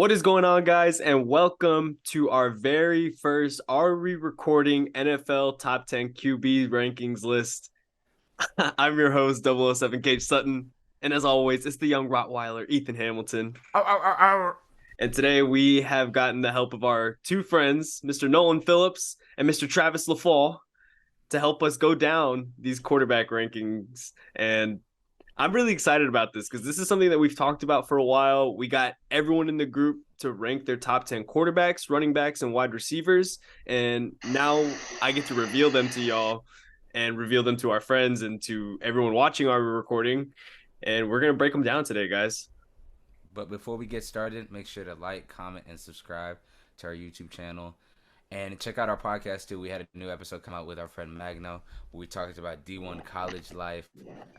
What is going on, guys, and welcome to our very first Are We Recording NFL Top 10 QB Rankings list. I'm your host, 007 Cage Sutton, and as always, it's the young Rottweiler, Ethan Hamilton. Ow, ow, ow, ow. And today we have gotten the help of our two friends, Mr. Nolan Phillips and Mr. Travis LaFall, to help us go down these quarterback rankings. And I'm really excited about this because this is something that we've talked about for a while. We got everyone in the group to rank their top 10 quarterbacks, running backs, and wide receivers. And now I get to reveal them to y'all and reveal them to our friends and to everyone watching our recording. And we're going to break them down today, guys. But before we get started, make sure to like, comment, and subscribe to our YouTube channel. And check out our podcast, too. We had a new episode come out with our friend Magno, where we talked about D1 college life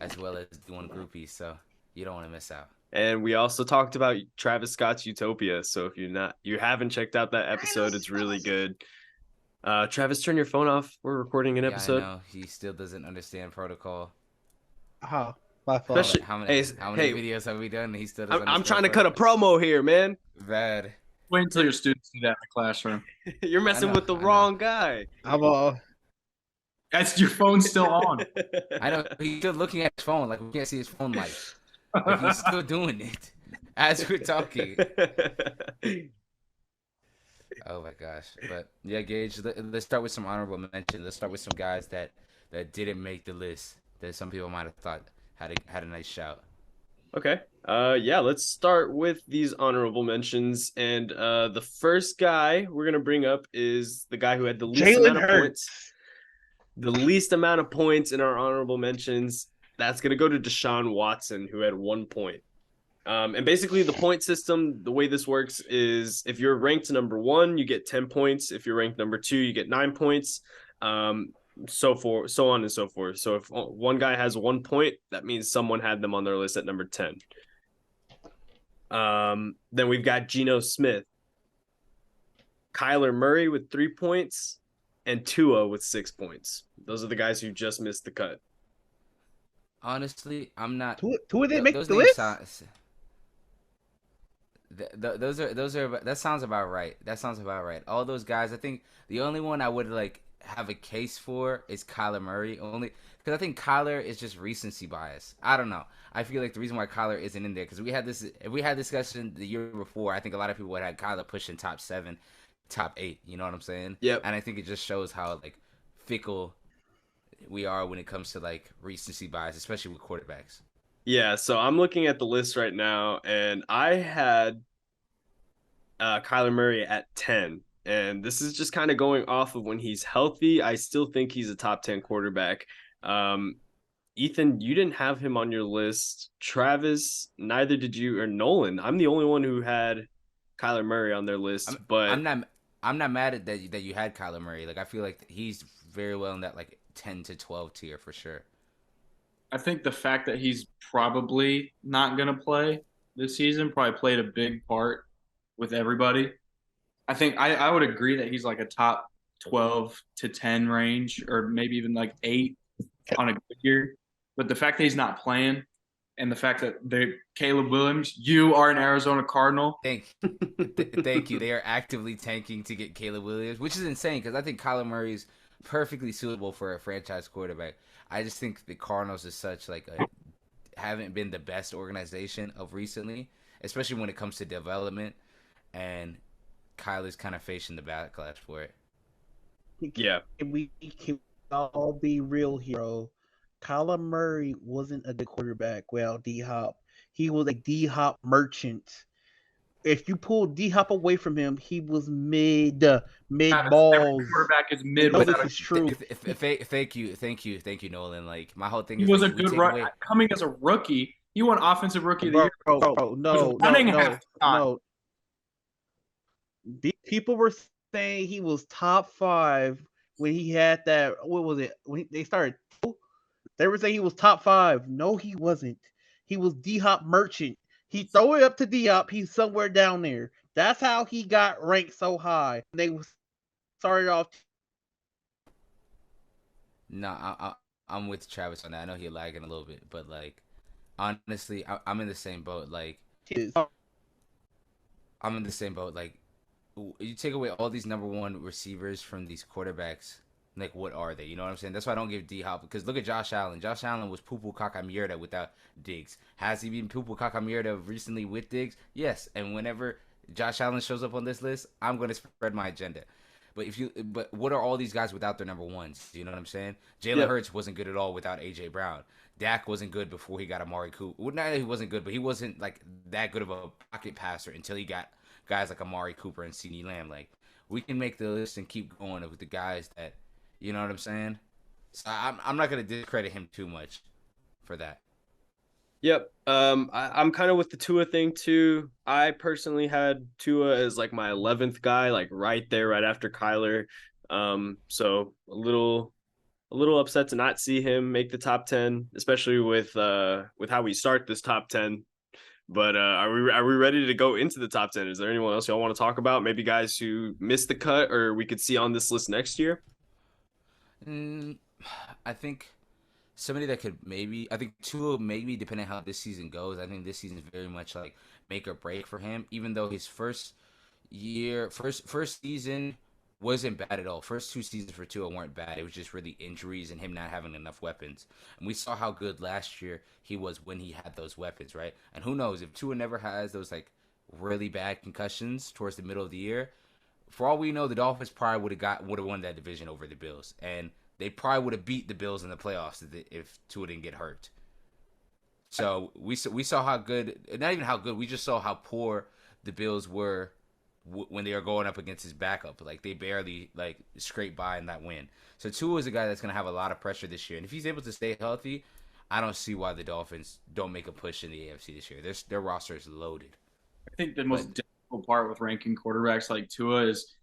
as well as D1 groupies. So you don't want to miss out. And we also talked about Travis Scott's Utopia. So if you haven't checked out that episode, it's really good. Travis, turn your phone off. We're recording an episode. Yeah, I know. He still doesn't understand protocol. Oh, my fault. Especially, How many hey, videos have we done? He still doesn't I'm trying understand to cut a protocol. promo here, man. Bad. Wait until your students do that in the classroom. You're messing with the wrong guy. I'm That's your phone's still on. I know. He's still looking at his phone. Like, we can't see his phone light. But he's still doing it as we're talking. Oh my gosh. But yeah, Gage, let's start with some honorable mentions. Let's start with some guys that didn't make the list that some people might have thought had a nice shout. Okay. Yeah, let's start with these honorable mentions. And the first guy we're gonna bring up is the guy who had the least Jalen amount of Hurts. points. The least amount of points in our honorable mentions. That's gonna go to Deshaun Watson, who had 1 point. And basically the point system, the way this works is if you're ranked number 1, you get 10 points. If you're ranked number 2, you get 9 points. So on and so forth. So if one guy has 1 point, that means someone had them on their list at number 10. Then we've got Geno Smith, Kyler Murray with 3 points, and Tua with 6 points. Those are the guys who just missed the cut. Honestly, I'm not. Who did make those the names list? those are that sounds about right. That sounds about right. All those guys, I think the only one I would like have a case for is Kyler Murray, only because I think Kyler is just recency bias. I don't know. I feel like the reason why Kyler isn't in there because if we had discussion the year before, I think a lot of people would have had Kyler pushing top 7, top 8. You know what I'm saying? Yep. And I think it just shows how like fickle we are when it comes to like recency bias, especially with quarterbacks. Yeah, so I'm looking at the list right now, and I had Kyler Murray at 10. And this is just kind of going off of when he's healthy. I still think he's a top 10 quarterback. Ethan, you didn't have him on your list. Travis, neither did you, or Nolan. I'm the only one who had Kyler Murray on their list. But I'm not mad at that you had Kyler Murray. Like I feel like he's very well in that like 10 to 12 tier for sure. I think the fact that he's probably not going to play this season probably played a big part with everybody. I think I would agree that he's like a top 12 to 10 range or maybe even like 8 on a good year. But the fact that he's not playing and the fact that Caleb Williams, you are an Arizona Cardinal. Thank you. They are actively tanking to get Caleb Williams, which is insane because I think Kyler Murray is perfectly suitable for a franchise quarterback. I just think the Cardinals is such like haven't been the best organization of recently, especially when it comes to development, and Kyler's kind of facing the backlash for it. yeah, We can all be real here, bro. Kyler Murray wasn't a good quarterback without D Hop. He was a D Hop merchant. If you pull D Hop away from him, he was mid Every balls. quarterback is mid. No, without this a- is true. Thank you, Nolan. Like my whole thing He is was a like, we good take run. away- Coming as a rookie, he won Offensive Rookie of the Bro, Year. no. running half the time. People were saying he was top 5 when he had that. What was it? When they started, they were saying he was top 5. No, he wasn't. He was D Hop merchant. He throw it up to D Hop. He's somewhere down there. That's how he got ranked so high. They started off. No, I'm with Travis on that. I know he's lagging a little bit, but like honestly, I'm in the same boat. Like I'm in the same boat. Like, you take away all these number one receivers from these quarterbacks. Like, what are they? You know what I'm saying? That's why I don't give D Hop, because look at Josh Allen. Josh Allen was Pupu Kaka Mierda without Diggs. Has he been Pupu Kaka Mierda recently with Diggs? Yes. And whenever Josh Allen shows up on this list, I'm going to spread my agenda. But what are all these guys without their number ones? You know what I'm saying? Jalen Hurts wasn't good at all without AJ Brown. Dak wasn't good before he got Amari Cooper. Well, not that he wasn't good, but he wasn't like that good of a pocket passer until he got guys like Amari Cooper and CeeDee Lamb. Like, we can make the list and keep going with the guys that, you know what I'm saying? So I'm not gonna discredit him too much for that. Yep. I'm kind of with the Tua thing too. I personally had Tua as like my 11th guy, like right there, right after Kyler. So a little upset to not see him make the top 10, especially with how we start this top 10. But are we ready to go into the top 10? Is there anyone else y'all want to talk about? Maybe guys who missed the cut or we could see on this list next year? I think somebody that could maybe, I think Tua maybe, depending on how this season goes. I think this season is very much like make or break for him, even though his first season wasn't bad at all. First two seasons for Tua weren't bad. It was just really injuries and him not having enough weapons. And we saw how good last year he was when he had those weapons, right? And who knows, if Tua never has those like really bad concussions towards the middle of the year, for all we know, the Dolphins probably would have won that division over the Bills, and they probably would have beat the Bills in the playoffs if Tua didn't get hurt. So we saw how good, not even how good, we just saw how poor the Bills were when they were going up against his backup. Like, they barely like scraped by in that win. So Tua is a guy that's gonna have a lot of pressure this year, and if he's able to stay healthy, I don't see why the Dolphins don't make a push in the AFC this year. Their roster is loaded. I think the most difficult part with ranking quarterbacks like Tua is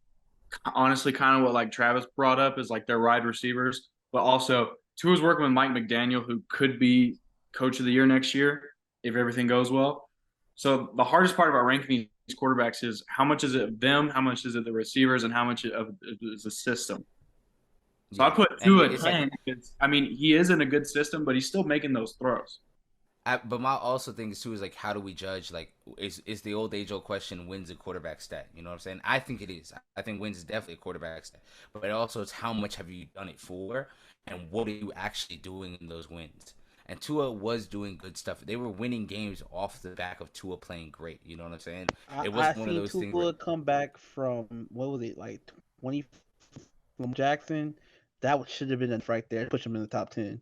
honestly kind of what like Travis brought up is like their wide receivers, but also Tua's working with Mike McDaniel, who could be coach of the year next year if everything goes well. So the hardest part about ranking these quarterbacks is how much is it them, how much is it the receivers, and how much of it is the system. So I put Tua at 10 because, I mean, he is in a good system, but he's still making those throws. But my also thing too is like, how do we judge? Like, is the old age old question, wins a quarterback stat? You know what I'm saying? I think it is. I think wins is definitely a quarterback stat. But also, it's how much have you done it for, and what are you actually doing in those wins? And Tua was doing good stuff. They were winning games off the back of Tua playing great. You know what I'm saying? It was one of those things. Tua come back from, what was it, like 20 from Jackson? That should have been enough right there. Push him in the top 10.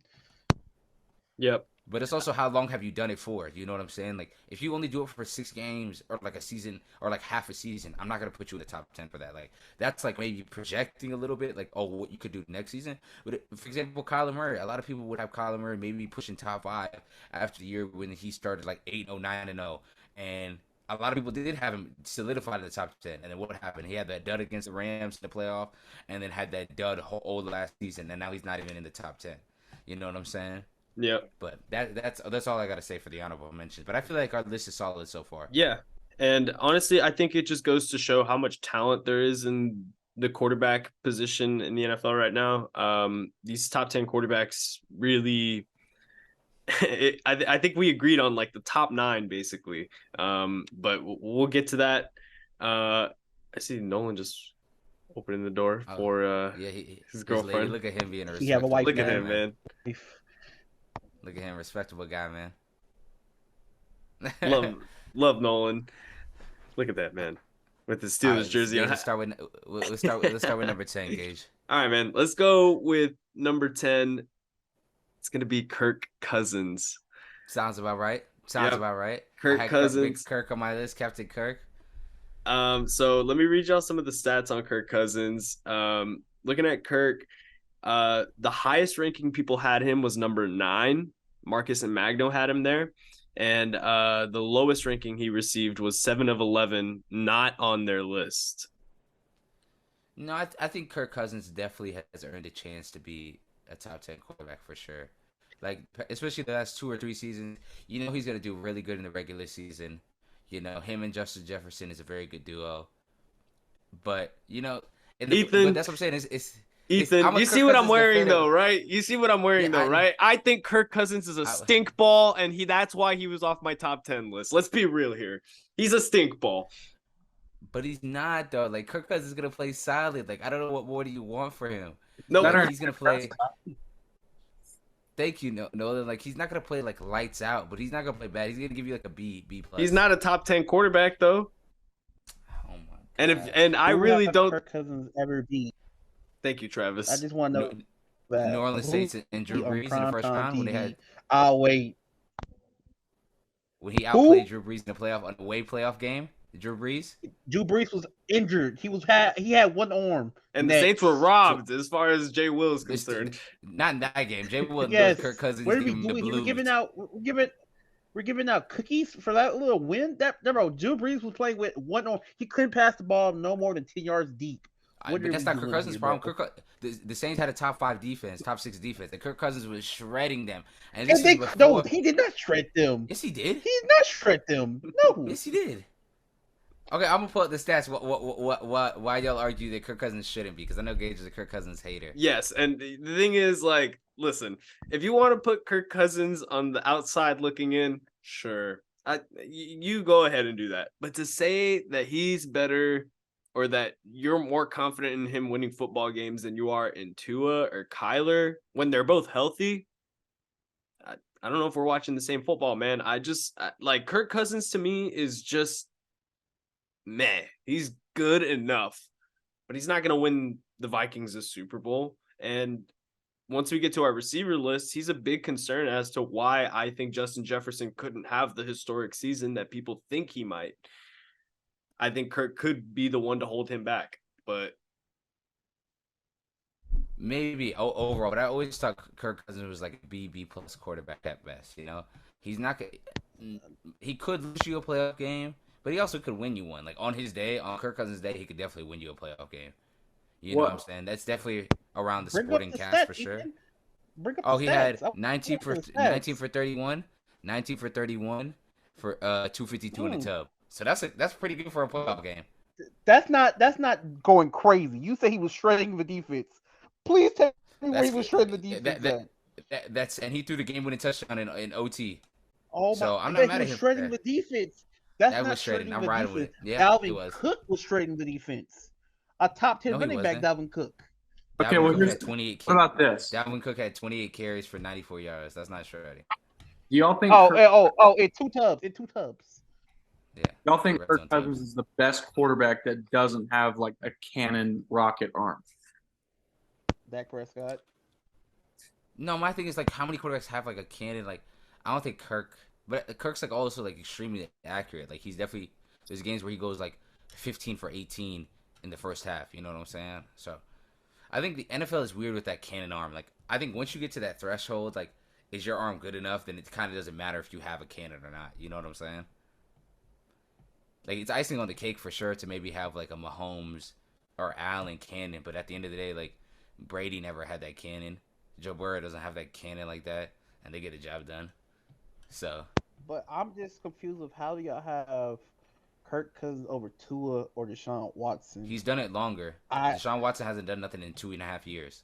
Yep. But it's also how long have you done it for? You know what I'm saying? Like, if you only do it for 6 games or like a season or like half a season, I'm not gonna put you in the top 10 for that. Like, that's like maybe projecting a little bit, like, oh, what you could do next season. But for example, Kyler Murray, a lot of people would have Kyler Murray maybe pushing top 5 after the year when he started like 8-0, 9-0, and a lot of people did have him solidified in the top 10. And then what happened? He had that dud against the Rams in the playoff, and then had that dud whole last season, and now he's not even in the top 10. You know what I'm saying? Yeah. But that's all I gotta say for the honorable mentions. But I feel like our list is solid so far. Yeah. And honestly, I think it just goes to show how much talent there is in the quarterback position in the NFL right now. These top 10 quarterbacks really I think we agreed on like the top 9 basically. But we'll get to that. I see Nolan just opening the door for his girlfriend. Look at him being a He have a respectable wife. Look at him, man. Look at him, respectable guy, man. love Nolan. Look at that man with his Steelers jersey on. Let's start with number 10, Gage. All right, man. Let's go with number 10. It's gonna be Kirk Cousins. Sounds about right. Kirk Cousins. Kirk on my list, Captain Kirk. So let me read y'all some of the stats on Kirk Cousins. Looking at Kirk, the highest ranking people had him was number 9. Marcus and Magno had him there. And the lowest ranking he received was 7 of 11, not on their list. No, I think Kirk Cousins definitely has earned a chance to be a top 10 quarterback for sure. Like, especially the last 2 or 3 seasons, you know he's going to do really good in the regular season. You know, him and Justin Jefferson is a very good duo. But, you know, Ethan, but that's what I'm saying. Ethan, you see what I'm wearing though, right? You see what I'm wearing though, right? I think Kirk Cousins is a stink ball, and that's why he was off my top 10 list. Let's be real here. He's a stink ball. But he's not though. Like Kirk Cousins is gonna play solid. Like I don't know what more do you want for him. No, Like Better he's gonna than play. Prescott. Thank you, no. Like he's not gonna play like lights out, but he's not gonna play bad. He's gonna give you like a B plus. he's not a top 10 quarterback though. Oh my And god. I Who really have don't. Kirk Cousins ever beat? Thank you, I Travis. just want to New, know that. New Orleans Who Saints and Drew on Brees in the first primetime round when they TV? had I'll wait. when he Who? outplayed Drew Brees in the playoff on the away playoff game. Drew Brees. Drew Brees was injured. He had one arm. And the Saints Next. were robbed as far as Jay Will is This, concerned. not in that game. Jay Will knows Yes. Kirk Cousins What are we giving him the doing? blues. We're giving out cookies for that little win. That bro, Drew Brees was playing with one arm. He couldn't pass the ball no more than 10 yards deep. But that's not Kirk Cousins' problem. The Saints had a top 5 defense, top 6 defense, and Kirk Cousins was shredding them. And this is before. No, he did not shred them. Yes, he did. He did not shred them. No. Yes, he did. Okay, I'm gonna pull up the stats. Why y'all argue that Kirk Cousins shouldn't be? Because I know Gage is a Kirk Cousins hater. Yes, and the thing is, like, listen, if you want to put Kirk Cousins on the outside looking in, sure, you go ahead and do that. But to say that he's better or that you're more confident in him winning football games than you are in Tua or Kyler when they're both healthy, I don't know if we're watching the same football, man. Like Kirk Cousins to me is just meh. He's good enough, but he's not going to win the Vikings a Super Bowl. And once we get to our receiver list, he's a big concern as to why I think Justin Jefferson couldn't have the historic season that people think he might. I think Kirk could be the one to hold him back, but maybe overall. But I always thought Kirk Cousins was like a B plus quarterback at best. You know, he's not. He could lose you a playoff game, but he also could win you one. Like on his day, on Kirk Cousins' day, he could definitely win you a playoff game. You know what I'm saying? That's definitely around the sporting cast for sure. He had 19 for 31, 19 for 31 for 252 in the tub. So that's pretty good for a playoff game. That's not going crazy. You say he was shredding the defense. Please tell me where he was shredding the defense. That's and he threw the game-winning touchdown in OT. Oh so my! I'm not mad at he him. was shredding the defense. That's that not was shredding. I'm riding with it. Yeah, Dalvin it was. Cook was shredding the defense. A top 10 No, running back, Dalvin Cook. Okay, Dalvin well, Cook had 28. What about this? Dalvin Cook had 28 carries for 94 yards. That's not shredding. Do y'all think? In two tubs. Yeah. Y'all think Kirk Cousins is the best quarterback that doesn't have like a cannon rocket arm? Dak Prescott. No, my thing is like how many quarterbacks have like a cannon? Like I don't think Kirk, but Kirk's like also like extremely accurate. Like he's definitely there's games where he goes like 15 for 18 in the first half. You know what I'm saying? So I think the NFL is weird with that cannon arm. Like I think once you get to that threshold, like is your arm good enough? Then it kind of doesn't matter if you have a cannon or not. You know what I'm saying? Like it's icing on the cake for sure to maybe have like a Mahomes or Allen cannon, but at the end of the day, like Brady never had that cannon. Joe Burrow doesn't have that cannon like that, and they get the job done. So, but I'm just confused of how do y'all have Kirk Cousins over Tua or Deshaun Watson? He's done it longer. Deshaun Watson hasn't done nothing in 2.5 years.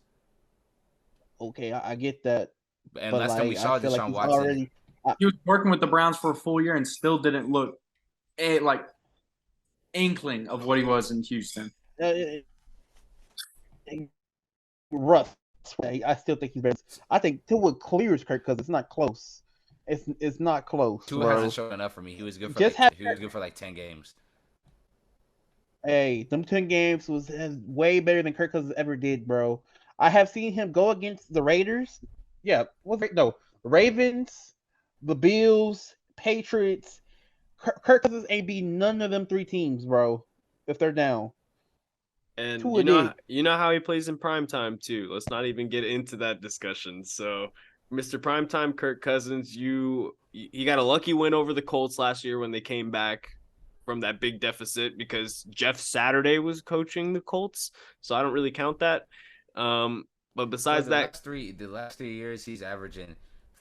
Okay, I get that. And last time we saw Deshaun Watson, he was working with the Browns for a full year and still didn't look like inkling of what he was in Houston. Rough. I still think he's better. I think Tua clears Kirk Cousins. It's not close. It's not close. Tua hasn't shown enough for me. He was good for like 10 games. Hey, them 10 games was way better than Kirk Cousins ever did, bro. I have seen him go against the Raiders. Yeah, the Ravens, the Bills, Patriots. Kirk Cousins ain't beat none of them 3 teams, bro. If they're down. And you know how he plays in primetime too. Let's not even get into that discussion. So, Mr. Primetime Kirk Cousins, he got a lucky win over the Colts last year when they came back from that big deficit because Jeff Saturday was coaching the Colts. So I don't really count that. But besides that, the last 3 years he's averaging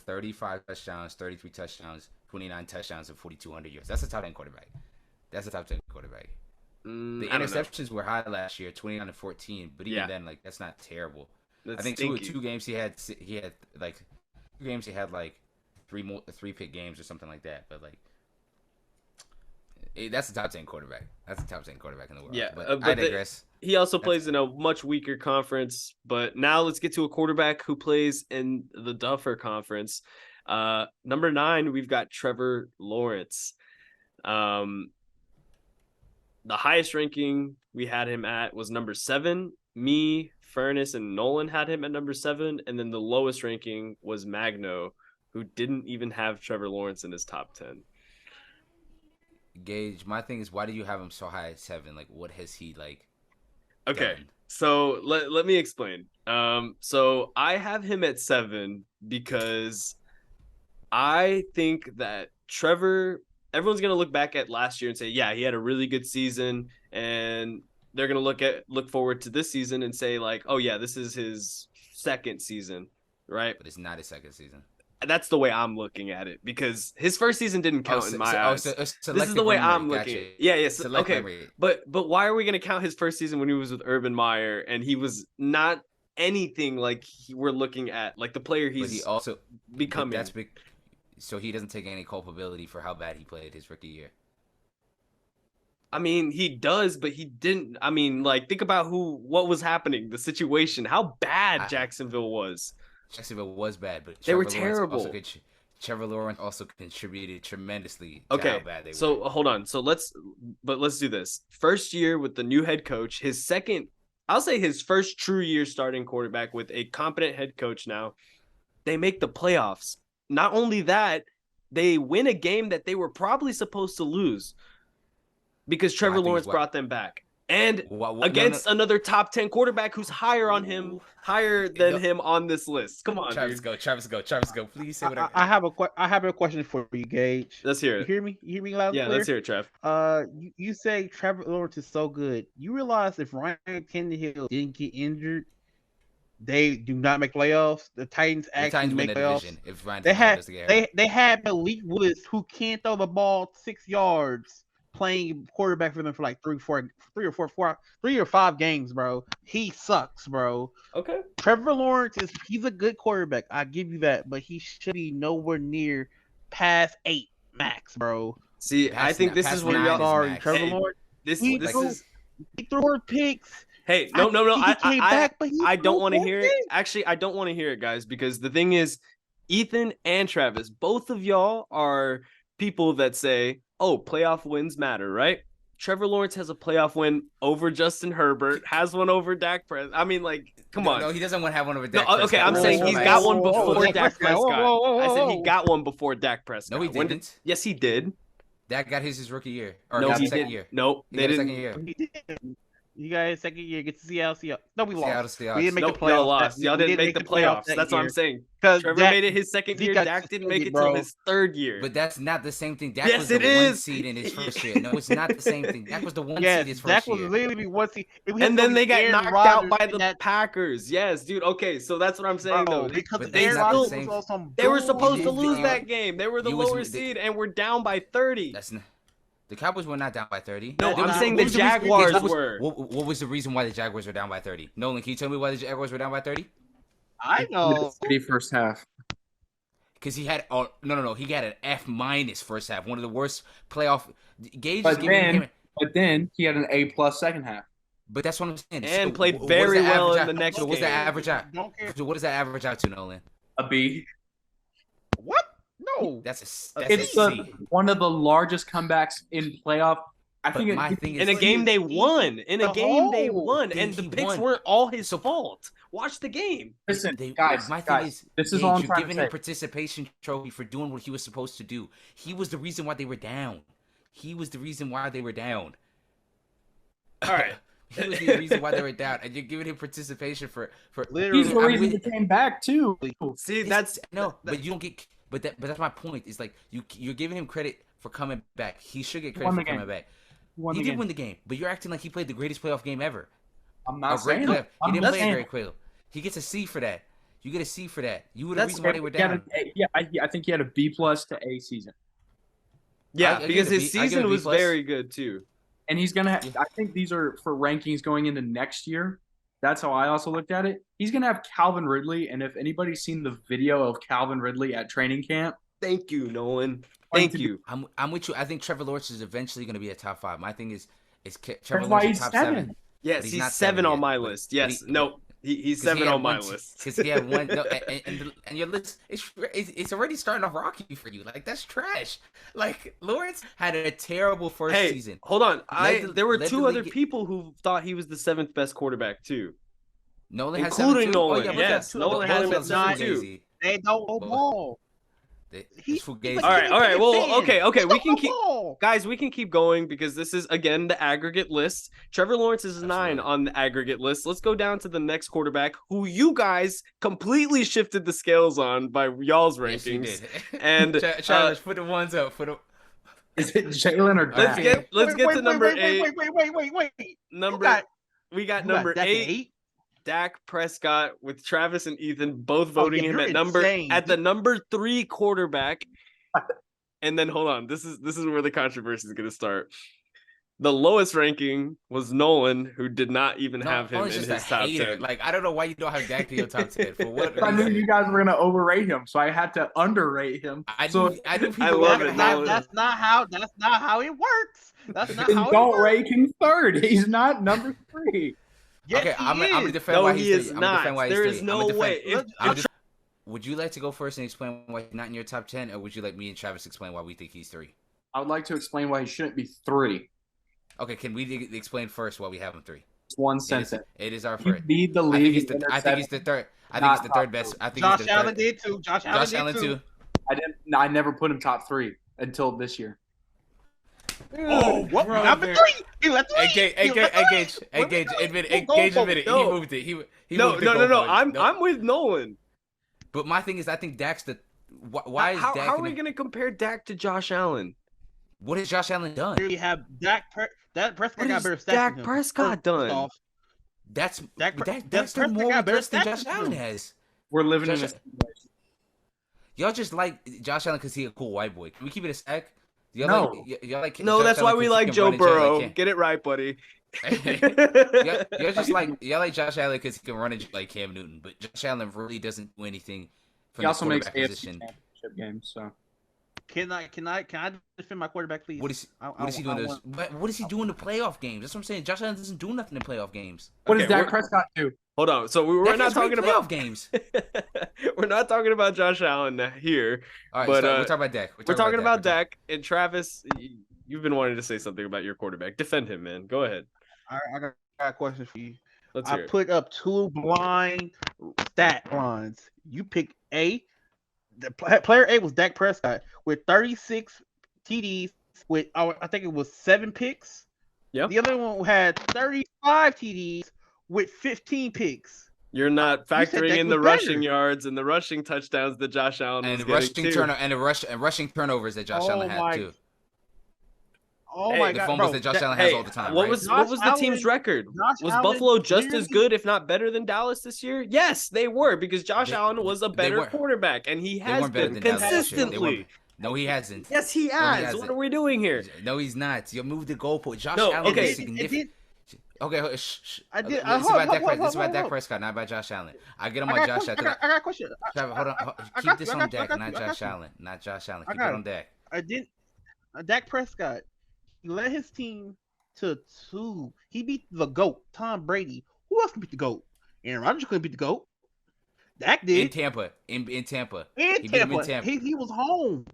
35 touchdowns, 33 touchdowns, 29 touchdowns, and 4,200 yards. That's a top 10 quarterback. The interceptions were high last year, 29 to 14, but even then, like that's not terrible. I think two games he had like 3 pick games or something like that. But like That's a top 10 quarterback. That's a top 10 quarterback in the world. Yeah, but I digress. He also That's plays fine. in a much weaker conference. But now let's get to a quarterback who plays in the Duffer Conference. Number 9, we've got Trevor Lawrence. The highest ranking we had him at was number 7. Me, Furnace, and Nolan had him at number 7. And then the lowest ranking was Magno, who didn't even have Trevor Lawrence in his top 10. Gage, my thing is, why do you have him so high at 7? Like, what has he like? Okay, done? so let me explain. So I have him at 7 because I think that everyone's gonna look back at last year and say, yeah, he had a really good season, and they're gonna look forward to this season and say like, oh yeah, this is his second season, right? But it's not his second season. That's the way I'm looking at it because his first season didn't count in my eyes. This is the way I'm looking. Gotcha. Yeah. Selective Okay. memory. But why are we gonna count his first season when he was with Urban Meyer and he was not anything like we're looking at, like the player But he's he also becoming? That's big. So he doesn't take any culpability for how bad he played his rookie year. I mean, he does, but he didn't. I mean, like, think about what was happening, the situation, how bad Jacksonville was. Jacksonville was bad, but they were terrible. Trevor Lawrence also contributed tremendously to how bad they were. So hold on. So let's do this. First year with the new head coach, I'll say his first true year starting quarterback with a competent head coach now. They make the playoffs. Not only that, they win a game that they were probably supposed to lose because Trevor Lawrence brought them back. And against another top 10 quarterback who's higher than him on this list. Come on, Travis, go. Please say what I have a question for you, Gage. Let's hear it. You hear me? You hear me loud and clear? Yeah, let's hear it, Trev. You say Trevor Lawrence is so good. You realize if Ryan Tannehill didn't get injured, they do not make playoffs. The Titans actually make playoffs. If Ryan they had Malik Willis, who can't throw the ball 6 yards, playing quarterback for them for like 3 or 5 games, bro. He sucks, bro. Okay. Trevor Lawrence he's a good quarterback. I give you that, but he should be nowhere near past 8 max, bro. See, I think this is where y'all sorry, Trevor Lawrence. He threw 4 picks. Hey, no. I don't want to hear it. Actually, I don't want to hear it, guys, because the thing is, Ethan and Travis, both of y'all are people that say, oh, playoff wins matter, right? Trevor Lawrence has a playoff win over Justin Herbert, has one over Dak Prescott. I mean, like, come on. No, he doesn't want to have one over Dak Prescott. Okay, I'm saying he's got one before Dak Prescott. I said he got one before Dak Prescott. No, he didn't. Yes, he did. Dak got his rookie year. Or no, he second did. year. No, they didn't. Second year. He did. You guys second year get to Seattle. No, we lost. Seahawks. We didn't make the playoffs. Y'all lost. Y'all didn't make the playoffs. That's what I'm saying. Trevor made it his second year. Dak didn't make it till his third year. But that's not the same thing. Dak was the 1 seed in his first year. No, it's not the same thing. Dak was the 1 seed his first year. Dak was literally 1 seed. And then they got knocked out by the Packers. Yes, dude. Okay, so that's what I'm saying, though. Because they were supposed to lose that game. They were the lower seed, and we're down by 30. That's not. The Cowboys were not down by 30. No, I'm saying the Jaguars were. What was the reason why the Jaguars were down by 30? Nolan, can you tell me why the Jaguars were down by 30? I know. The first half. Because he had he got an F- first half, one of the worst playoff. Gage but then he had an A+ second half. But that's what I'm saying. And so played very well in the next game. So what's the average out? So what does that average out to, Nolan? A B. What? No, it's one of the largest comebacks in playoff. I think in a game they won. In a game they won, and the picks weren't all his fault. Watch the game. Listen, guys. This is all I'm trying to say. You're giving him participation trophy for doing what he was supposed to do. He was the reason why they were down. All right. He was the reason why they were down, and you're giving him participation for literally. He's the reason they came back too. See, but you don't get. But that's my point. It's like you're giving him credit for coming back. He should get credit for coming back. He did win the game, but you're acting like he played the greatest playoff game ever. I'm not saying that. He didn't play a great playoff. He gets a C for that. You get a C for that. You were the reason why they were down. I think he had a B+ to A season. Yeah, because his season was very good too. And he's gonna. I think these are for rankings going into next year. That's how I also looked at it. He's going to have Calvin Ridley, and if anybody's seen the video of Calvin Ridley at training camp, Thank you, Nolan. Thank you. I'm with you. I think Trevor Lawrence is eventually going to be a top 5. My thing is Trevor That's why Lawrence he's is top 7. 7. Yes, he's 7 on my list. Yes, no, he's 7 on my list. Because he had one, no, and your list it's already starting off rocky for you. Like that's trash. Like Lawrence had a terrible first season. Hold on, there were led 2 the other league- people who thought he was the 7th best quarterback too, Nolan has including 7 too? Nolan. Oh, yeah, Yes, Nolan has him at 7 too. They don't go ball. He's Fugazi. All right. Well, okay. We can keep, ball. guys. We can keep going because this is again the aggregate list. Trevor Lawrence is 9 Absolutely. on the aggregate list. Let's go down to the next quarterback, who you guys completely shifted the scales on by y'all's Yes, you rankings. did. And Travis, put the ones up. Is it Jalen or let's Dak? get to number 8. Wait. We got number 8. Dak Prescott with Travis and Ethan both voting him at the number 3 quarterback. And then hold on, this is where the controversy is going to start. The lowest ranking was Nolan, who did not even have him in Nolan's his just a top hater. 10. Like I don't know why you don't have Dak in your top 10. For what I knew reason? you guys were gonna overrate him, so I had to underrate him. I So knew people I love were it, gonna- Nolan. That's not how it works. That's not then how it don't works. rate him 3rd. He's not number 3. Yes, Okay, I'm he gonna is. defend No, why he he's is 3. not. There is no way. Would you like to go first and explain why he's not in your top 10, or would you like me and Travis explain why we think he's 3? I would like to explain why he shouldn't be 3. Okay, can we explain first why we have him 3? It's one sentence. It is our You first. lead the I league. think he's the third. I think not he's the top third best. I think Josh he's the Allen third. did too. Josh Allen did too. I never put him top 3 until this year. Oh, what? Brother. Number 3. He went 3. Gage, admit it. He moved it. He No. moved the goalpost. I'm with Nolan. But my thing is, I think Dak's the. Why is how Dak? are we going to compare Dak to Josh Allen? What has Josh Allen done? We have Dak Prescott What got has better stats Dak than him. Prescott First done? off, That's Dak Dak's done Prescott more got with less better than stats Josh than Allen him. has. We're living in a Josh- simulation. Y'all just like Josh Allen because he's a cool white boy. Can we keep it a sec? Y'all No. y'all like No, Josh that's why Allen we 'cause he like can Joe run and jump Burrow. like Get it right, buddy. Y'all just like Josh Allen because he can run and jump like Cam Newton, but Josh Allen really doesn't do anything from He the also makes quarterback AFC position. championship games. So Can I defend my quarterback, please? What is he doing? What is he doing in the playoff games? That's what I'm saying. Josh Allen doesn't do nothing in playoff games. what Okay, does Dak we're- Prescott do? Hold on. So we're Dak not has great talking playoff about games. we're not talking about Josh Allen here. All right, But, so we're talking about Dak. We're talking about Dak and Travis. You've been wanting to say something about your quarterback. Defend him, man. Go ahead. I got a question for you. Let's I hear it. put up 2 blind stat lines. You pick A. The player A was Dak Prescott with 36 TDs with I think it was 7 picks. Yep. The other one had 35 TDs with 15 picks. You're not You said factoring Dak in was the rushing better. yards and the rushing touchdowns that Josh Allen and was rushing getting too. rushing turnovers that Josh Oh Allen had my- too. Oh Hey, my the god, fumbles bro, that Josh Allen that- has Hey, all the time. what right? was Josh the team's Allen- record? Josh Was Allen Buffalo just as literally- good, if not better, than Dallas this year? Yes, they were, because Josh They- Allen was a they better weren't- quarterback, and he They has weren't better been than Dallas this year. They consistently. weren't- No, he hasn't. Yes, he he has. hasn't. What are we doing here? No, he's not. You moved the goalpost. Josh No, Allen okay. is significant. Okay, shh. I did- This is hold, about Dak hold, This is about hold, Dak hold. Prescott, not about Josh Allen. I get him I on got Josh. I got a question. Travis, hold on. I Keep got this you, I on got you, Dak, I not got you. Josh Allen. Not Josh Allen. I Keep got it it. on Dak. I didn't. Dak Prescott, he led his team to 2. He beat the GOAT, Tom Brady. Who else can beat the GOAT? Aaron Rodgers couldn't beat the GOAT. Dak In did. Tampa. In Tampa. In He beat him in Tampa. Tampa. He was home.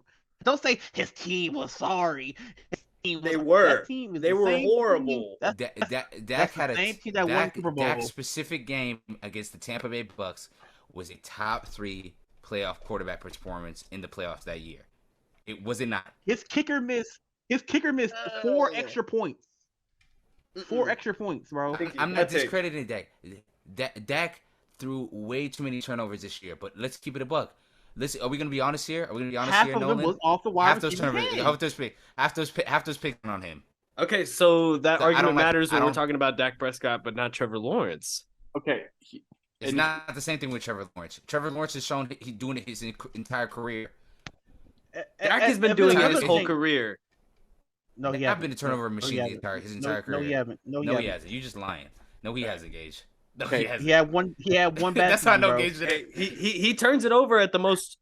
Don't say his team was sorry. His team was, They were. That team is They the were same horrible. Team. That's Dak had the a same team that won Super Bowl. Dak's specific game against the Tampa Bay Bucks was a top 3 playoff quarterback performance in the playoffs that year. Was it not? His kicker missed 4 extra points. 4 extra points, bro. I'm not Hot take. discrediting Dak. Dak threw way too many turnovers this year, but let's keep it a buck. Are we gonna be honest here? Are we gonna be honest Half here, of them Nolan? was off the wide Half those receiver turnovers, game. half those picks on him. Okay, so that I argument don't like- matters I when we're don't- talking about Dak Prescott, but not Trevor Lawrence. Okay, It's not the same thing with Trevor Lawrence. Trevor Lawrence has shown he's doing it his entire career. Dak has been doing it his whole career. No, he I've hasn't. been a turnover No, machine he his hasn't. entire career. No, he hasn't. No, he hasn't. You just lying. No, he hasn't, Gage. No, he hasn't. He had one. He had one bad. That's how I season, know bro. Gage did Hey, it. he turns it over at the most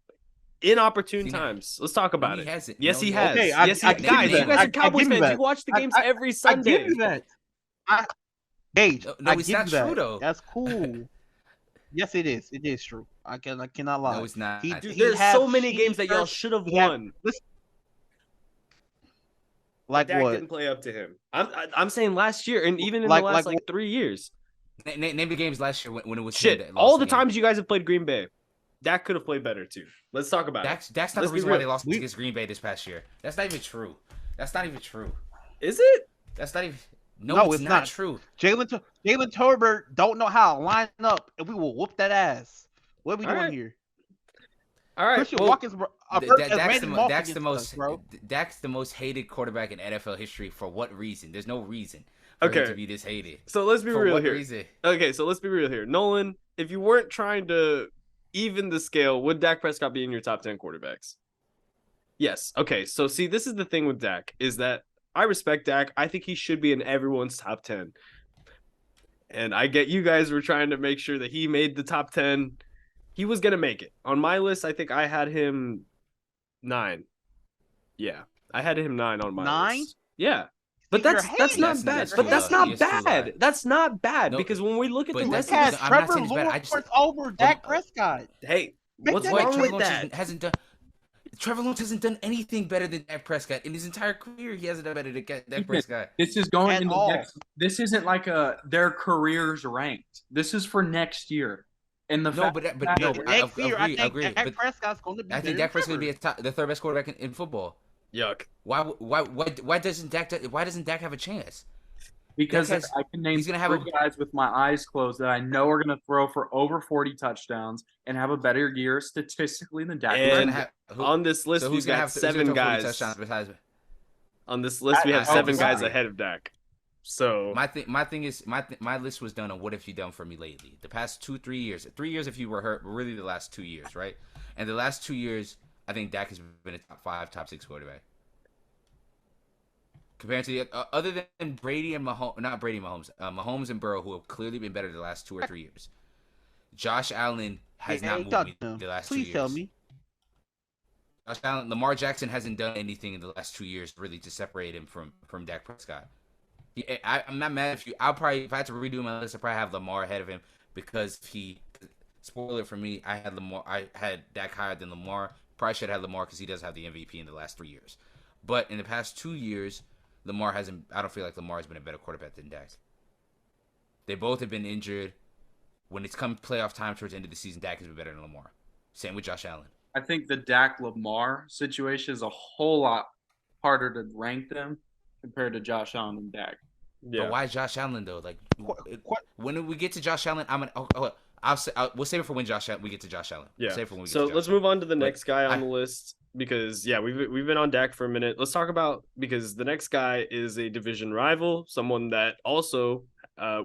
inopportune See, now- times. Let's talk about he it. hasn't. Yes, No, he he has. hasn't. Okay, Yes, he I guys. give you You that. guys are I Cowboys give you fans. that. You watch the I- games I- every I Sunday. give you that. Gage, No, I it's give not you that. true, though. That's cool. Yes, it is. It is true. I cannot lie. No, it's not. He, Dude, he there's have so many shitty games that y'all first- should have he have- won. listen, But like Dak what? didn't play up to him. I'm saying last year, and even in Like- the last like 3 years. Name the games last year when it was Shit, him that lost all the game. times you guys have played Green Bay, Dak could have played better too. Let's talk about it. That's not Let's the be reason why real. they lost We- against Green Bay this past year. That's not even true. That's not even true. Is it? That's not even. No, No, it's it's not not. true. Jalen Tolbert don't know how to line up, and we will whoop that ass. What are we All doing right. here? All right. Christian well, Watkins, Dak's the most hated quarterback in NFL history. For what reason? There's no reason for him Okay. to be this hated. so let's be For real what here. reason? Okay, so let's be real here. Nolan, if you weren't trying to even the scale, would Dak Prescott be in your top 10 quarterbacks? Yes. Okay, so see, this is the thing with Dak, is that I respect Dak. I think he should be in everyone's top 10. And I get you guys were trying to make sure that he made the top 10. He was going to make it. On my list, I think I had him 9. Yeah, I had him 9 on my 9? list. Yeah. But You're that's hating. not That's- bad. that's But too that's low. not Yes, too low. bad. That's not bad No, because when we look at but the that's rest of Has I'm not Trevor saying it's bad. I Lawrence just- over Dak Prescott? hey, Make what's that wrong noise. with Trevor Lawrence that? hasn't done. Trevor Lawrence hasn't done anything better than Dak Prescott in his entire career. He hasn't done better than Dak Prescott. This is going At into all. next. This isn't like their careers ranked. This is for next year. And the No, fact but that no, Next I year, agree. I think Dak But Prescott's going to be. I think better Dak Prescott than would be the third best quarterback in football. Yuck. Why doesn't Dak have a chance? because Dak has- I can name he's gonna have three guys with my eyes closed that I know are going to throw for over 40 touchdowns and have a better year statistically than Dak. And Who's gonna have- who- on this list, so we've who's gonna got have who's gonna 7 throw 40 guys. touchdowns besides On this list, we have I 7 guys disagree. ahead of Dak. So my thing is my list was done on what have you done for me lately? The past 2-3 years. 3 years if you were hurt, but really the last 2 years, right? And the last 2 years, I think Dak has been a top 5, top 6 quarterback. Compared to the other than Brady and Mahomes, not Brady and Mahomes, Mahomes and Burrow, who have clearly been better the last 2 or 3 years. Josh Allen has not moved me the last 2 years. Please tell me. Josh Allen, Lamar Jackson hasn't done anything in the last 2 years really to separate him from Dak Prescott. I'm not mad if you. I'll probably, if I had to redo my list, I'd probably have Lamar ahead of him because he. Spoiler for me, I had Lamar. I had Dak higher than Lamar. Probably should have had Lamar because he does have the MVP in the last 3 years. But in the past 2 years, Lamar hasn't. I don't feel like Lamar has been a better quarterback than Dak. They both have been injured. When it's come playoff time towards the end of the season, Dak has been better than Lamar. Same with Josh Allen. I think the Dak Lamar situation is a whole lot harder to rank them compared to Josh Allen and Dak. But why Josh Allen though? Like Qu- when we get to Josh Allen, I'm gonna. We'll save it for when we get to Josh Allen. Yeah. We'll save it for when we get So to let's Josh move on to the But next guy on I- the list because we've been on Dak for a minute. Let's talk about because the next guy is a division rival, someone that also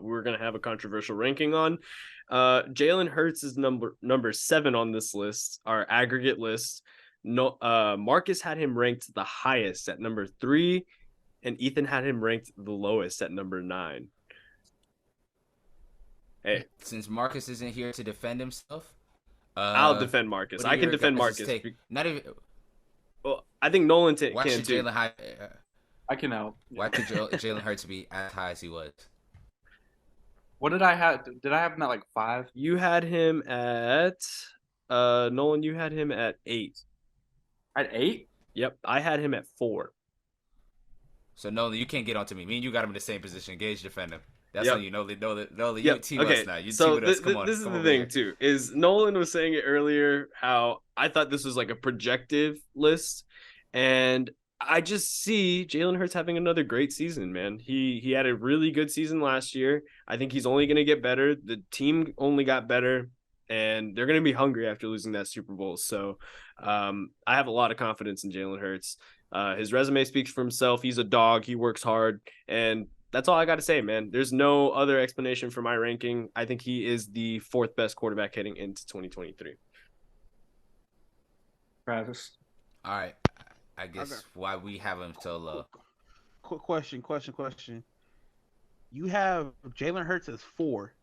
we're gonna have a controversial ranking on. Jalen Hurts is number 7 on this list, our aggregate list. No, Marcus had him ranked the highest at number 3, and Ethan had him ranked the lowest at number 9. Hey, Since Marcus isn't here to defend himself, I'll defend Marcus. I can defend Marcus. Not even. Well, I think Nolan Why can should too. Jalen high? I can help. Why could Jalen Hurts be as high as he was? What did I have? Did I have him at like 5? You had him at Nolan. You had him at 8. At 8? Yep, I had him at 4. So Nolan, you can't get onto me. Me and you got him in the same position. Gage defend him. That's Yep. how you know that. You Yep. team Okay. us now. You So team with us. Come on. this is come the over thing here. too. Is Nolan was saying it earlier how I thought this was like a projective list, and I just see Jalen Hurts having another great season. Man, he had a really good season last year. I think he's only going to get better. The team only got better, and they're going to be hungry after losing that Super Bowl. So, I have a lot of confidence in Jalen Hurts. His resume speaks for himself. He's a dog. He works hard, and that's all I got to say, man. There's no other explanation for my ranking. I think he is the 4th best quarterback heading into 2023. Travis. All right. I guess Okay. why we have him so low. Quick question. You have Jalen Hurts as 4.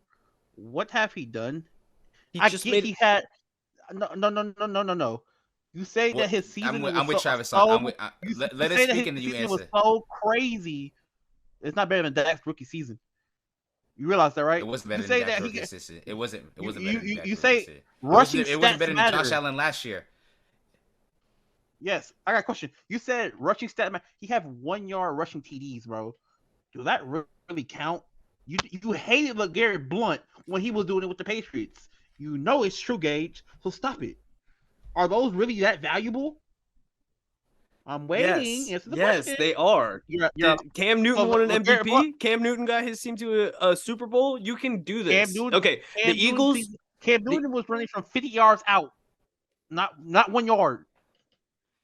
What have he done? He I just get made he had no. You You say Well, that his season I'm with was Travis. so You, let, you let us say that speak his and then you season was answer. so crazy. It's not better than Dak's rookie season. You realize that, right? It wasn't You better than say Dak's that rookie season. It wasn't. It wasn't better than Dak's you rookie say season. rushing It wasn't stats better than Josh matter. Allen last year. Yes, I got a question. You said rushing stat matter. He have 1 yard rushing TDs, bro. Does that really count? You hated LeGarrette Blunt when he was doing it with the Patriots. You know it's true, Gage. So stop it. Are those really that valuable? I'm waiting. Yes, Answer the yes, question. they are. You're Did Cam Newton so won an LeGarrette Blunt. MVP? Cam Newton got his team to a Super Bowl. You can do Cam this. Newton. Okay, the Eagles. Cam Newton was running from 50 yards out, not 1 yard.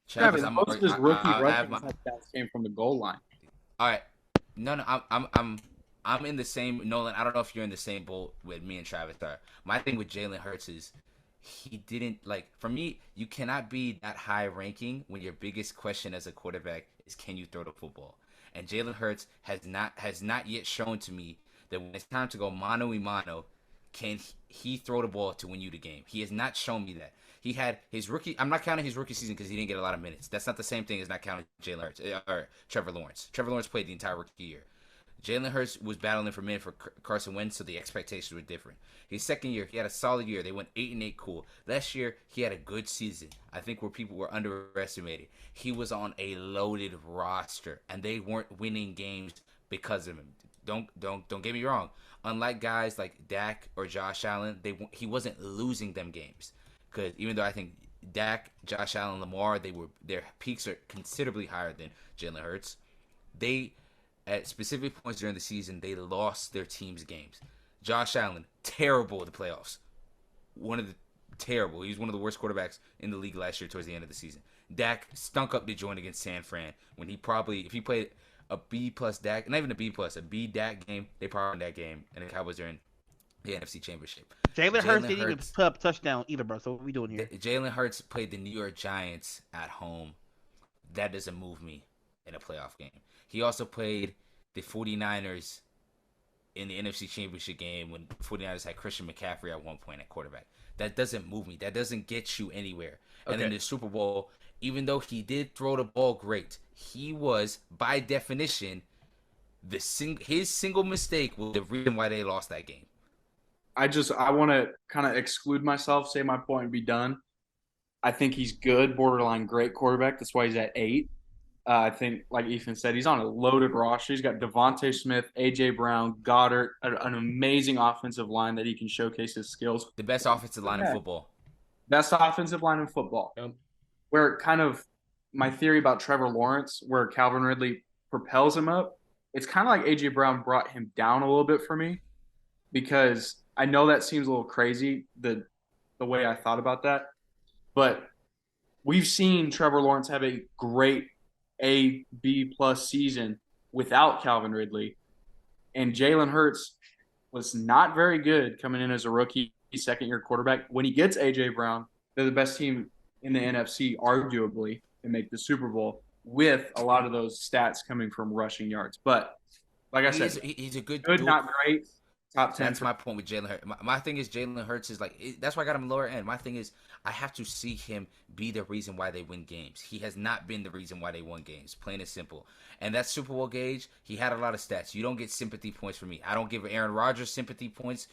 Travis, Travis, most of his rookie I have rushing my. touchdowns came from the goal line. All right. No, I'm in the same Nolan. I don't know if you're in the same boat with me and Travis are. My thing with Jalen Hurts is he didn't like. For me, you cannot be that high ranking when your biggest question as a quarterback is can you throw the football. And Jalen Hurts has not yet shown to me that when it's time to go mano a mano, can he throw the ball to win you the game. He has not shown me that. He had his rookie. I'm not counting his rookie season because he didn't get a lot of minutes. That's not the same thing as not counting Jalen Hurts or Trevor Lawrence. Trevor Lawrence played the entire rookie year. Jalen Hurts was battling for men for Carson Wentz, so the expectations were different. His second year, he had a solid year. They went 8-8, cool. Last year, he had a good season. I think where people were underestimated. He was on a loaded roster, and they weren't winning games because of him. Don't get me wrong. Unlike guys like Dak or Josh Allen, he wasn't losing them games. Because even though I think Dak, Josh Allen, Lamar, their peaks are considerably higher than Jalen Hurts. They at specific points during the season, they lost their team's games. Josh Allen, terrible at the playoffs. Terrible. He was one of the worst quarterbacks in the league last year towards the end of the season. Dak stunk up the joint against San Fran when if he played a B plus Dak, not even a B plus, a B Dak game, they probably won that game, and the Cowboys are in the NFC Championship. Jalen Hurts didn't even put up a touchdown either, bro. So what are we doing here? Jalen Hurts played the New York Giants at home. That doesn't move me in a playoff game. He also played the 49ers in the NFC Championship game when the 49ers had Christian McCaffrey at one point at quarterback. That doesn't move me. That doesn't get you anywhere. Okay. And then the Super Bowl, even though he did throw the ball great, he was, by definition, his single mistake was the reason why they lost that game. I want to kind of exclude myself, say my point, and be done. I think he's good, borderline great quarterback. That's why he's at 8. I think, like Ethan said, he's on a loaded roster. He's got Devontae Smith, A.J. Brown, Goddard, an amazing offensive line that he can showcase his skills. The best offensive line in football. Best offensive line in football. Yep. Where kind of my theory about Trevor Lawrence, where Calvin Ridley propels him up, it's kind of like A.J. Brown brought him down a little bit for me, because I know that seems a little crazy, the way I thought about that. But we've seen Trevor Lawrence have a great A/B plus season without Calvin Ridley. And Jalen Hurts was not very good coming in as a rookie second-year quarterback. When he gets A.J. Brown, they're the best team in the NFC, arguably, to make the Super Bowl, with a lot of those stats coming from rushing yards. But like I said, he's a good, not great. Top 10. That's my point with Jalen Hurts. My thing is Jalen Hurts is that's why I got him lower end. My thing is I have to see him be the reason why they win games. He has not been the reason why they won games, plain and simple. And that Super Bowl gauge, he had a lot of stats. You don't get sympathy points from me. I don't give Aaron Rodgers sympathy points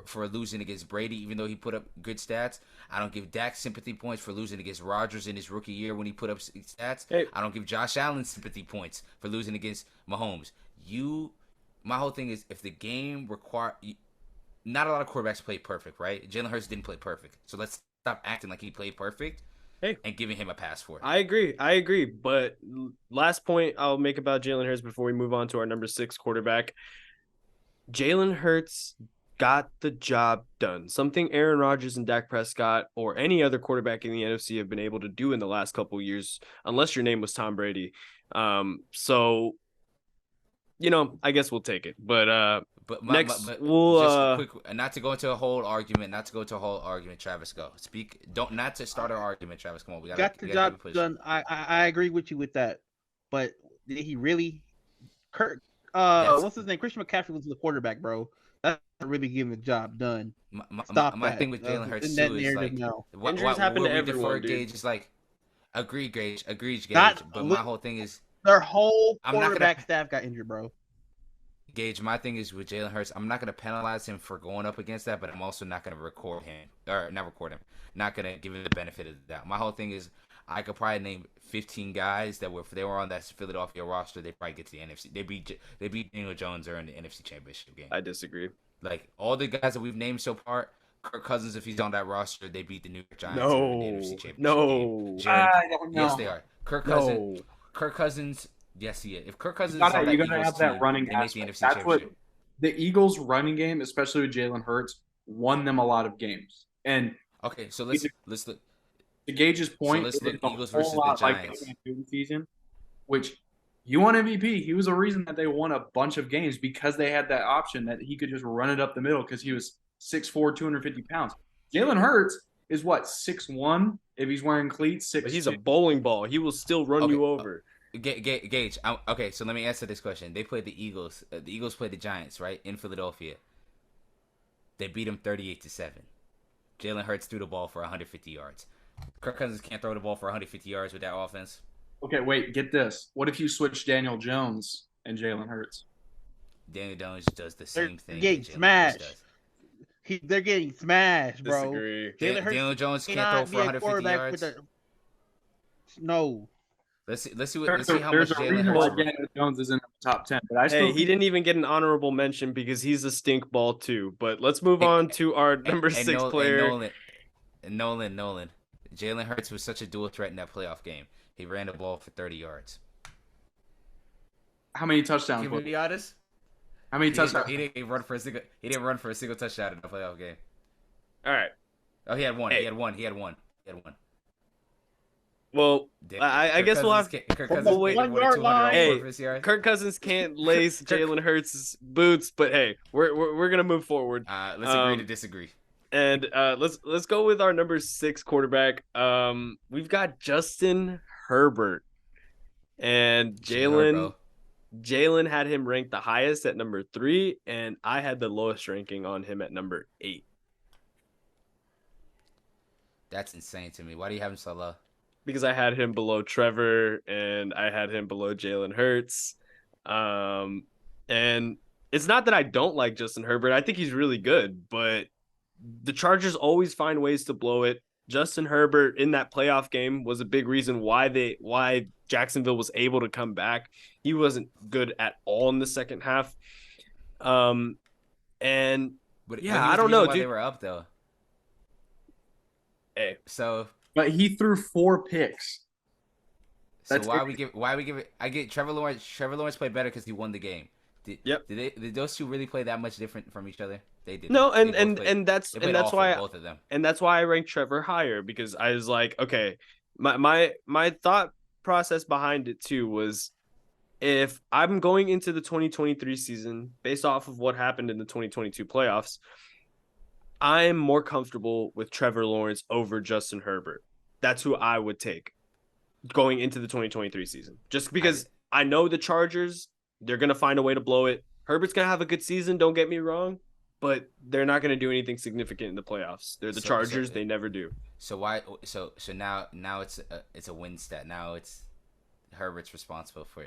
for losing against Brady, even though he put up good stats. I don't give Dak sympathy points for losing against Rodgers in his rookie year when he put up stats. Hey. I don't give Josh Allen sympathy points for losing against Mahomes. My whole thing is if the game not a lot of quarterbacks play perfect, right? Jalen Hurts didn't play perfect. So let's stop acting like he played perfect and giving him a pass for it. I agree. But last point I'll make about Jalen Hurts before we move on to our number 6 quarterback. Jalen Hurts got the job done. Something Aaron Rodgers and Dak Prescott or any other quarterback in the NFC have been able to do in the last couple of years, unless your name was Tom Brady. So, I guess we'll take it. But next, just quick, not to go into a whole argument. Travis, go speak. Not to start an argument. Travis, come on. We got the job done. I agree with you with that. But did he really? What's his name? Christian McCaffrey was the quarterback, bro. That's not really getting the job done. My thing with Jalen Hurts too is like injuries happen to everyone, dude. Gauge is like Agreed, Gage. Agreed, Gage. Not But my whole thing is, their whole I'm not gonna- quarterback staff got injured, bro. Gage, my thing is with Jalen Hurts, I'm not going to penalize him for going up against that, but I'm also not going to not going to give him the benefit of the doubt. My whole thing is I could probably name 15 guys that if they were on that Philadelphia roster, they probably get to the NFC. They beat Daniel Jones or in the NFC Championship game. I disagree. Like all the guys that we've named so far, Kirk Cousins, if he's on that roster, they beat the New York Giants in the NFC Championship game. I don't know. Yes, they are. Kirk Cousins. Yes, he is. If Kirk Cousins You is on that gotta Eagles have that team, running they make the aspect. NFC That's what Championship. the Eagles' running game, especially with Jalen Hurts, won them a lot of games. And Okay, so let's look. to Gage's point, let's look it's a Eagles whole versus the lot like Giants. the season, which you won MVP. He was a reason that they won a bunch of games because they had that option that he could just run it up the middle because he was 6'4", 250 pounds. Jalen Hurts is what, 6'1", if he's wearing cleats, 6'2". But he's a bowling ball. He will still run you over. Gage, okay, so let me answer this question. They played the Eagles. The Eagles played the Giants, right, in Philadelphia. They beat them 38-7. Jalen Hurts threw the ball for 150 yards. Kirk Cousins can't throw the ball for 150 yards with that offense. Okay, wait, get this. What if you switch Daniel Jones and Jalen Hurts? Daniel Jones does the same thing. Getting that Jalen smashed. Hurts does. They're getting smashed, bro. Disagree. Daniel Jones can't cannot throw for be a 150 quarterback yards. No. Let's see how much There's a Jalen reason why Hurts. Daniel Jones is in the top 10. But I still Hey, he didn't even get an honorable mention because he's a stink ball too. But let's move on to our number 6 player. Nolan. Jalen Hurts was such a dual threat in that playoff game. He ran the ball for 30 yards. How many touchdowns? Can we be honest? How many touchdowns? He didn't run for a single touchdown in the playoff game. All right. Oh, he had one. Hey. He had one. Well, I guess we'll have. Kirk From Cousins the wait, 1-yard line. Hey, Kirk Cousins can't lace Jalen Hurts' boots, but hey, we're gonna move forward. Let's agree to disagree. And let's go with our number 6 quarterback. We've got Justin Herbert, and Jalen had him ranked the highest at number 3, and I had the lowest ranking on him at number 8. That's insane to me. Why do you have him so low? Because I had him below Trevor and I had him below Jalen Hurts. And it's not that I don't like Justin Herbert. I think he's really good, but the Chargers always find ways to blow it. Justin Herbert in that playoff game was a big reason why Jacksonville was able to come back. He wasn't good at all in the second half. I don't know, Why dude. they were up though. Hey, So But he threw 4 picks. That's why we give it? I get Trevor Lawrence. Trevor Lawrence played better because he won the game. Did those two really play that much different from each other? They did. no, They both and played- that's they played that's awful, why both of them. and that's why I ranked Trevor higher, because I was like, okay, my thought process behind it too was, if I'm going into the 2023 season based off of what happened in the 2022 playoffs, I'm more comfortable with Trevor Lawrence over Justin Herbert. That's who I would take going into the 2023 season. Just because I know the Chargers, they're going to find a way to blow it. Herbert's going to have a good season, don't get me wrong, but they're not going to do anything significant in the playoffs. They're the Chargers, they never do. So why? So now it's a win stat. Now it's Herbert's responsible for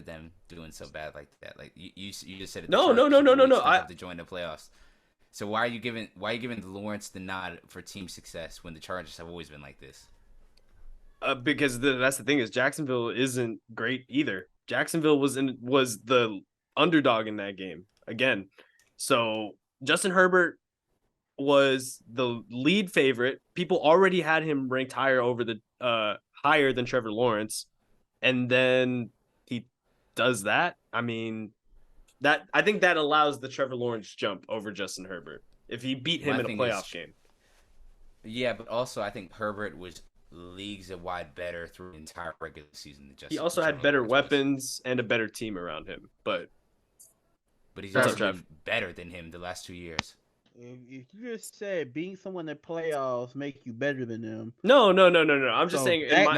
them doing so bad like that. Like you just said it. No. I have to join the playoffs. So why are you giving Lawrence the nod for team success when the Chargers have always been like this? Because that's the thing, is Jacksonville isn't great either. Jacksonville was the underdog in that game again. So Justin Herbert was the lead favorite. People already had him ranked higher than Trevor Lawrence, and then he does that. I mean, I think that allows the Trevor Lawrence jump over Justin Herbert if he beat him in a playoff game. Yeah, but also I think Herbert was leagues wide better through the entire regular season. He also had better weapons and a better team around him, but he's also been better than him the last 2 years. If you just said being someone in the playoffs make you better than them. No. I'm just saying. That's what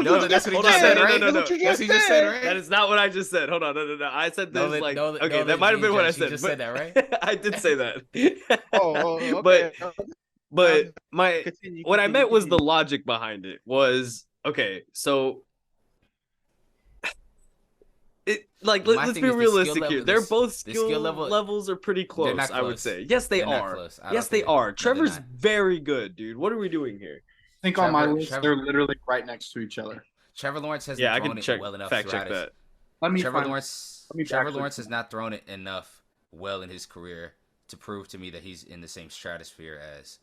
he just said, right? That's what you just said, right? That is not what I just said. Hold on, no. I said this Nolan, that might have been what I said. You just said that, right? I did say that. Okay. But But my Continue. what I Continue. meant was the Continue. logic behind it was okay. So it like My let's thing be is the skill realistic here. level. They're both The skill skill level. levels are pretty They're close. not I would close. say yes, they They're not are. close. I Yes, don't they think are. No, they're Trevor's not. very good, dude. What are we doing here? I think on my Trevor- list, Trevor- they're literally right next to each other. Trevor Lawrence hasn't Yeah, I thrown can it check well enough fact throughout check his. that. Let me Trevor find. Lawrence. Let me Trevor fact check Lawrence that. has not thrown it enough well in his career to prove to me that he's in the same stratosphere as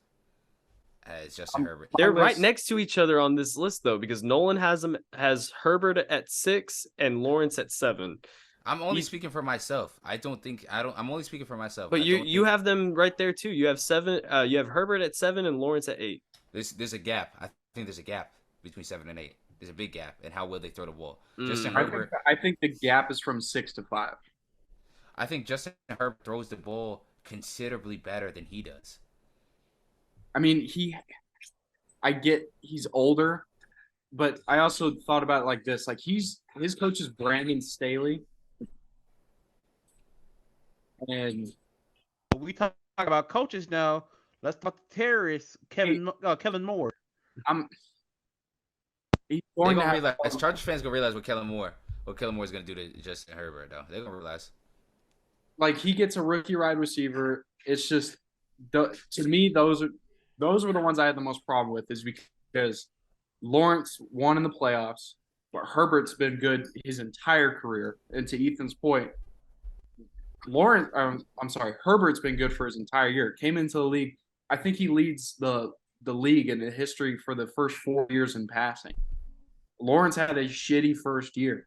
Justin Herbert. They're My right list- next to each other on this list though, because Nolan has Herbert at 6 and Lawrence at 7. I'm only He's- speaking for myself. I'm only speaking for myself. But I you don't you think have them right there too. You have 7. You have Herbert at 7 and Lawrence at 8. there's a gap. I think there's a gap between 7 and 8. There's a big gap in how well they throw the ball. Justin I Herbert. think the gap is from 6 to 5. I think Justin Herbert throws the ball considerably better than he does. I mean, I get he's older, but I also thought about it like this: like his coach is Brandon Staley, and We talk about coaches now. Let's talk the terrorist, Kevin Moore. he's They're going to gonna have realize. Chargers fans gonna realize what Kellen Moore is gonna do to Justin Herbert. Though they're gonna realize. like he gets a rookie wide receiver. It's just to me those were the ones I had the most problem with, is because Lawrence won in the playoffs, but Herbert's been good his entire career. And to Ethan's point, Herbert's been good for his entire year. Came into the league, I think he leads the league in the history for the first 4 years in passing. Lawrence had a shitty first year.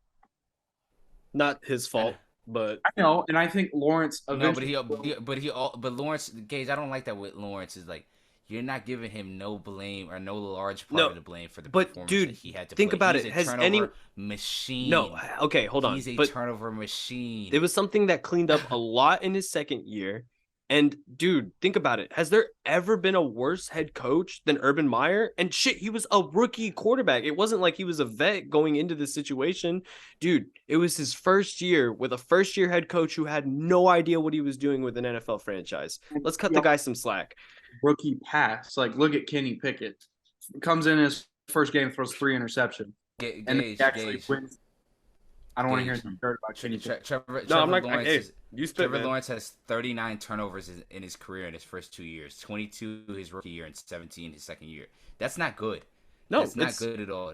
Not his fault, but I know, and I think Lawrence eventually. But Lawrence Gage, I don't like that with Lawrence. Is like you're not giving him no blame or no large part of the blame for the performance dude, that he had to think play. about He's it. a Has turnover machine? No, okay, hold on. He's a But turnover machine. it was something that cleaned up a lot in his second year. And dude, think about it. Has there ever been a worse head coach than Urban Meyer? And shit, he was a rookie quarterback. It wasn't like he was a vet going into this situation. Dude, it was his first year with a first-year head coach who had no idea what he was doing with an NFL franchise. Let's cut the guy some slack. Rookie pass. Like, look at Kenny Pickett. Comes in his first game, throws 3 interceptions, and then he actually wins. I don't want to hear anything dirt about Kenny Pickett. Trevor Lawrence has 39 turnovers in his career in his first 2 years, 22 his rookie year, and 17 his second year. That's not good. No, that's not good at all.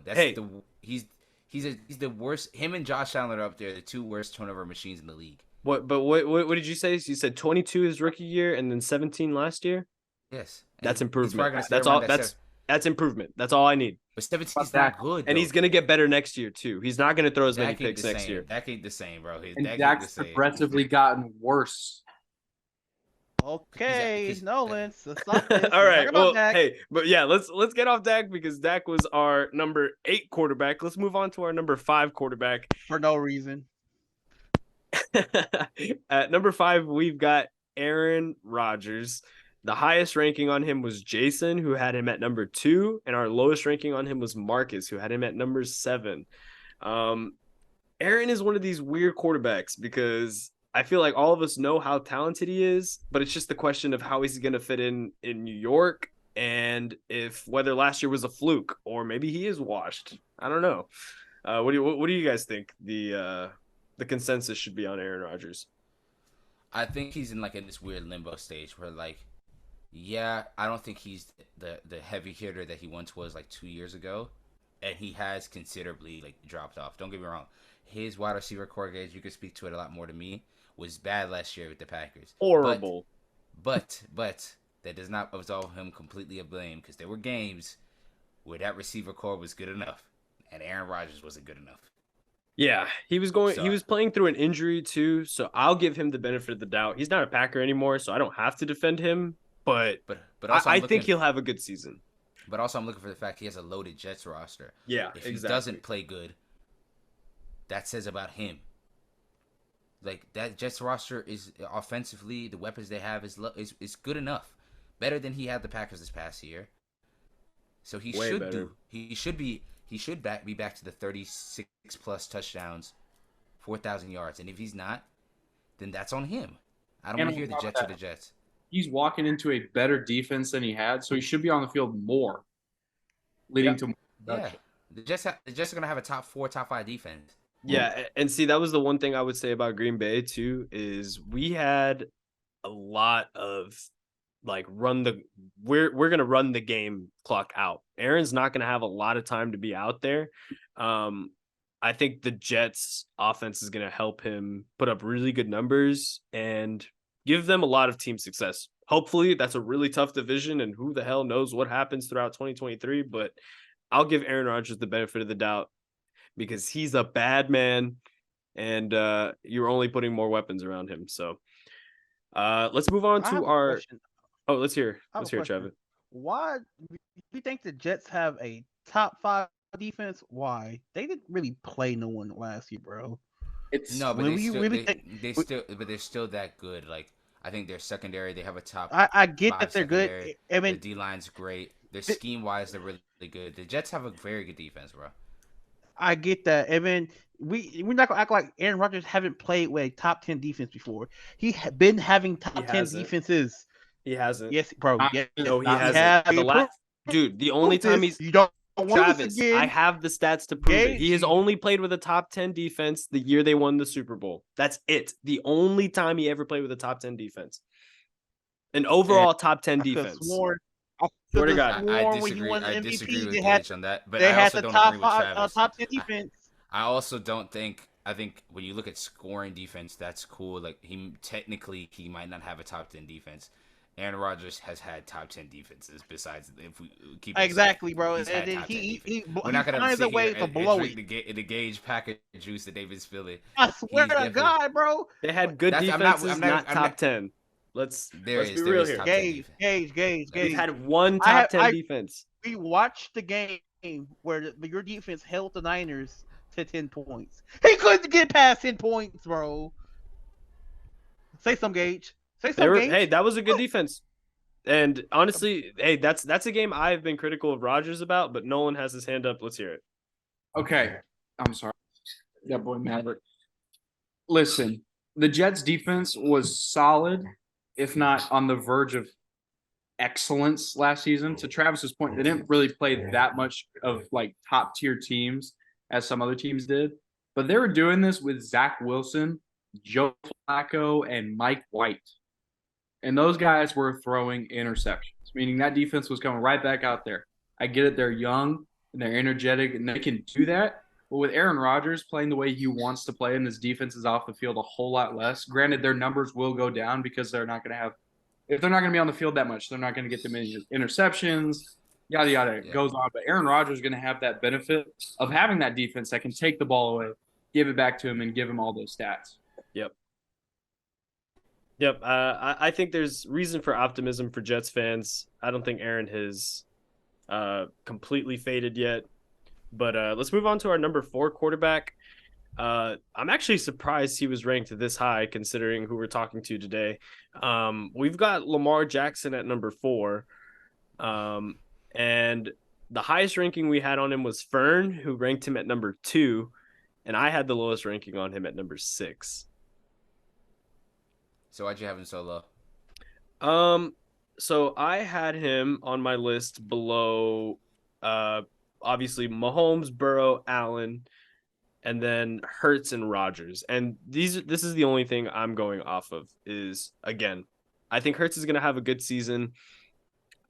He's the worst. Him and Josh Allen are up there, the 2 worst turnover machines in the league. What did you say? You said 22 his rookie year and then 17 last year? Yes. That's improvement. That's all. That's improvement. That's all I need. But 17 is not good. And he's gonna get better next year too. He's not gonna throw as many picks next year. Dak ain't the same, bro. And Dak's progressively gotten worse. Okay, Nolan. All right. Well, hey, but yeah, let's get off Dak because Dak was our number 8 quarterback. Let's move on to our number 5 quarterback. For no reason. At number 5, we've got Aaron Rodgers. The highest ranking on him was Jason, who had him at number 2, and our lowest ranking on him was Marcus, who had him at number 7. Aaron is one of these weird quarterbacks because I feel like all of us know how talented he is, but it's just the question of how he's going to fit in New York and whether last year was a fluke or maybe he is washed. I don't know. What do you guys think the consensus should be on Aaron Rodgers? I think he's in this weird limbo stage where yeah, I don't think he's the heavy hitter that he once was 2 years ago, and he has considerably dropped off. Don't get me wrong, his wide receiver core, Gage, you could speak to it a lot more than me, was bad last year with the Packers. Horrible. But that does not absolve him completely of blame because there were games where that receiver core was good enough, and Aaron Rodgers wasn't good enough. Yeah, he was playing through an injury too, so I'll give him the benefit of the doubt. He's not a Packer anymore, so I don't have to defend him. But also I think he'll have a good season. But also I'm looking for the fact he has a loaded Jets roster. Yeah, if he doesn't play good, that says about him. That Jets roster is offensively, the weapons they have is good enough, better than he had the Packers this past year. So he should be back to the 36 plus touchdowns, 4,000 yards, and if he's not, then that's on him. I don't want to hear the Jets or the Jets. he's walking into a better defense than he had, so he should be on the field more, leading to more Yeah, production. they're just gonna have a top 4, top 5 defense. Yeah, and see, that was the one thing I would say about Green Bay too, is we had a lot of like we're gonna run the game clock out. Aaron's not gonna have a lot of time to be out there. I think the Jets offense is gonna help him put up really good numbers and give them a lot of team success. Hopefully that's a really tough division, and who the hell knows what happens throughout 2023, but I'll give Aaron Rodgers the benefit of the doubt because he's a bad man, and you're only putting more weapons around him. So let's move on I have to a our. question. Oh, let's hear. I have Let's a hear, question. Travis. Why do you think the Jets have a top 5 defense? Why? They didn't really play no one last year, bro. It's No, but When they we still really they, think, they still but they're still that good. Like I think their secondary, they have a top I get 5 that they're good. secondary. I The mean, D line's great. Their th- scheme wise, they're really good. The Jets have a very good defense, bro. I get that. I mean, we're not gonna act like Aaron Rodgers haven't played with a top 10 defense before. He been having He top 10 hasn't. defenses. He hasn't. Yes, bro. not, Yes, No, he not- he hasn't. has. The last dude, the only time he's You don't want this Travis, again. I have the stats to prove it. He has Gage. only played with a top 10 defense the year they won the Super Bowl. That's it. The only time he ever played with a top 10 defense. An overall top 10 I could've defense. sworn. I Swear to could've God. I sworn when you disagree. won the I MVP, disagree with they had Gage on that, but they I had also the don't top agree with 5, Travis. top 10 defense. I also don't think. I think when you look at scoring defense, that's cool. Like he might not have a top 10 defense. Aaron Rodgers has had top 10 defenses. Besides, if we keep it Exactly, aside, bro. he's And had then top 10 defense. he We're not gonna finds sit a way here to and blow drink it. the Gage package juice that David's spilling. I swear He's to definitely- God, bro. They had good That's- defenses, I'm not- not top 10. There Let's is be real top here. 10 Gage, defense. Gage. We've had one I top 10 defense. We watched the game where your defense held the Niners to 10 points. He couldn't get past 10 points, bro. Say some, Gage. Say some, Gage. Hey, that was a good defense. And honestly, hey, that's a game I've been critical of Rodgers about, but Nolan has his hand up. Let's hear it. Okay, I'm sorry. That boy Maverick. Listen, the Jets defense was solid, if not on the verge of excellence last season. To Travis's point, they didn't really play that much of like top tier teams as some other teams did, but they were doing this with Zach Wilson, Joe Flacco, and Mike White. And those guys were throwing interceptions, meaning that defense was coming right back out there. I get it. They're young and they're energetic and they can do that. But with Aaron Rodgers playing the way he wants to play and his defense is off the field a whole lot less, granted, their numbers will go down because they're not going to have – if they're not going to be on the field that much, they're not going to get the many interceptions, yada, yada. It goes on. But Aaron Rodgers is going to have that benefit of having that defense that can take the ball away, give it back to him, and give him all those stats. Yep. I think there's reason for optimism for Jets fans. I don't think Aaron has completely faded yet. But let's move on to our number 4 quarterback. I'm actually surprised he was ranked this high considering who we're talking to today. We've got Lamar Jackson at number 4. And the highest ranking we had on him was Fern, who ranked him at number 2. And I had the lowest ranking on him at number 6. So why'd you have him so low? So I had him on my list below, obviously Mahomes, Burrow, Allen, and then Hurts and Rodgers. And this is the only thing I'm going off of is, again, I think Hurts is going to have a good season.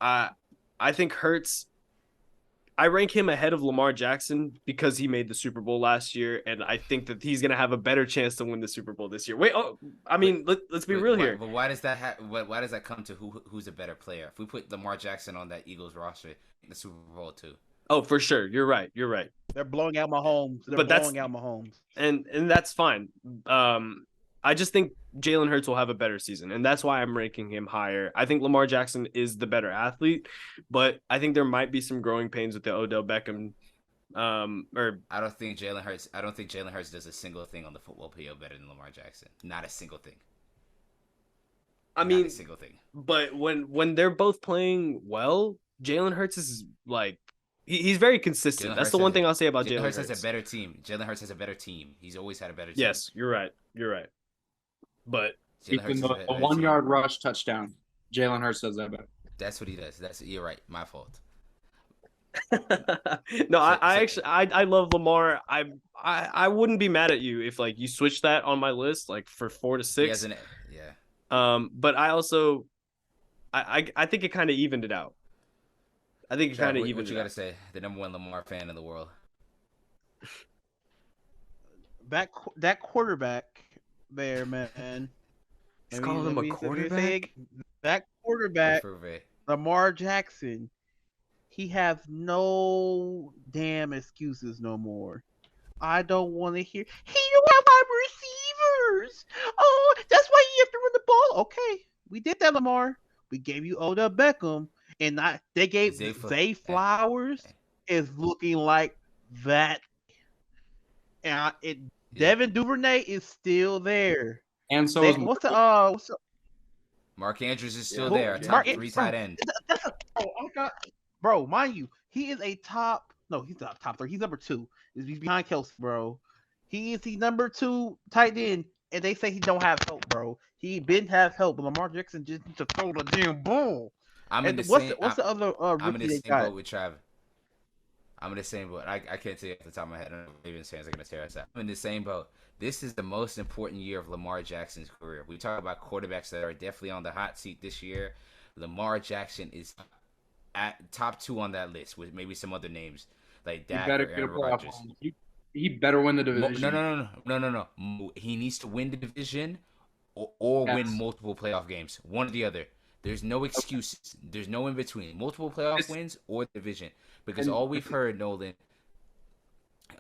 I think Hurts, I rank him ahead of Lamar Jackson because he made the Super Bowl last year, and I think that he's going to have a better chance to win the Super Bowl this year. Wait, let's be real here. But why does that why does that come to who's a better player? If we put Lamar Jackson on that Eagles roster, the Super Bowl too. Oh, for sure. You're right. They're blowing out Mahomes. And that's fine. I just think Jalen Hurts will have a better season, and that's why I'm ranking him higher. I think Lamar Jackson is the better athlete, but I think there might be some growing pains with the Odell Beckham. I don't think Jalen Hurts does a single thing on the football field better than Lamar Jackson. Not a single thing. Not a single thing. But when they're both playing well, Jalen Hurts is like he's very consistent. That's the one thing I'll say about Jalen Hurts. Has a better team. Jalen Hurts has a better team. He's always had a better team. Yes, you're right. But Even the 1-yard rush touchdown. Jalen Hurts does that better. That's what he does. You're right. My fault. No, So, I so actually I love Lamar. I wouldn't be mad at you if like you switched that on my list like for 4 to he 6. hasn't. Yeah. But I also I think it kind of evened it out. I think it Trav, kind of what evened you it got to out. say? The number one Lamar fan in the world. That quarterback there, man. He's calling him a Let me say quarterback. it. That quarterback, Prove it. Lamar Jackson, he has no damn excuses no more. I don't want to hear he don't have wide receivers. Oh, that's why you have to run the ball. Okay, we did that, Lamar. We gave you Odell Beckham, and they gave Zay, Fl- Zay eh, Flowers eh, is looking like that. And yeah. Devin Duvernay is still there. And so They is what's the Mark Andrews is still Yeah, who there, a Mark Mark top Andrews. three bro? tight end. That's a oh my god, bro. Mind you, he is a top. No, he's not top 3. He's number 2. He's behind Kelsey, bro. He is the number 2 tight end, and they say he don't have help, bro. He been have help, but Lamar Jackson just needs to throw the damn ball. I'm in And the same. what's the other I'm in rookie the they same got? boat with Trav. I'm in the same boat. I can't tell you off the top of my head. I don't know if Ravens fans are gonna tear us out. I'm in the same boat. This is the most important year of Lamar Jackson's career. We talk about quarterbacks that are definitely on the hot seat this year. Lamar Jackson is at top 2 on that list with maybe some other names like he Dak better or get a Aaron playoff Rodgers. run. He better win the No, division. no. He needs to win the division or win Yes. multiple playoff games. One or the other. There's no excuses. There's no in between. Multiple playoff This, wins or division. Because and all we've heard, Nolan,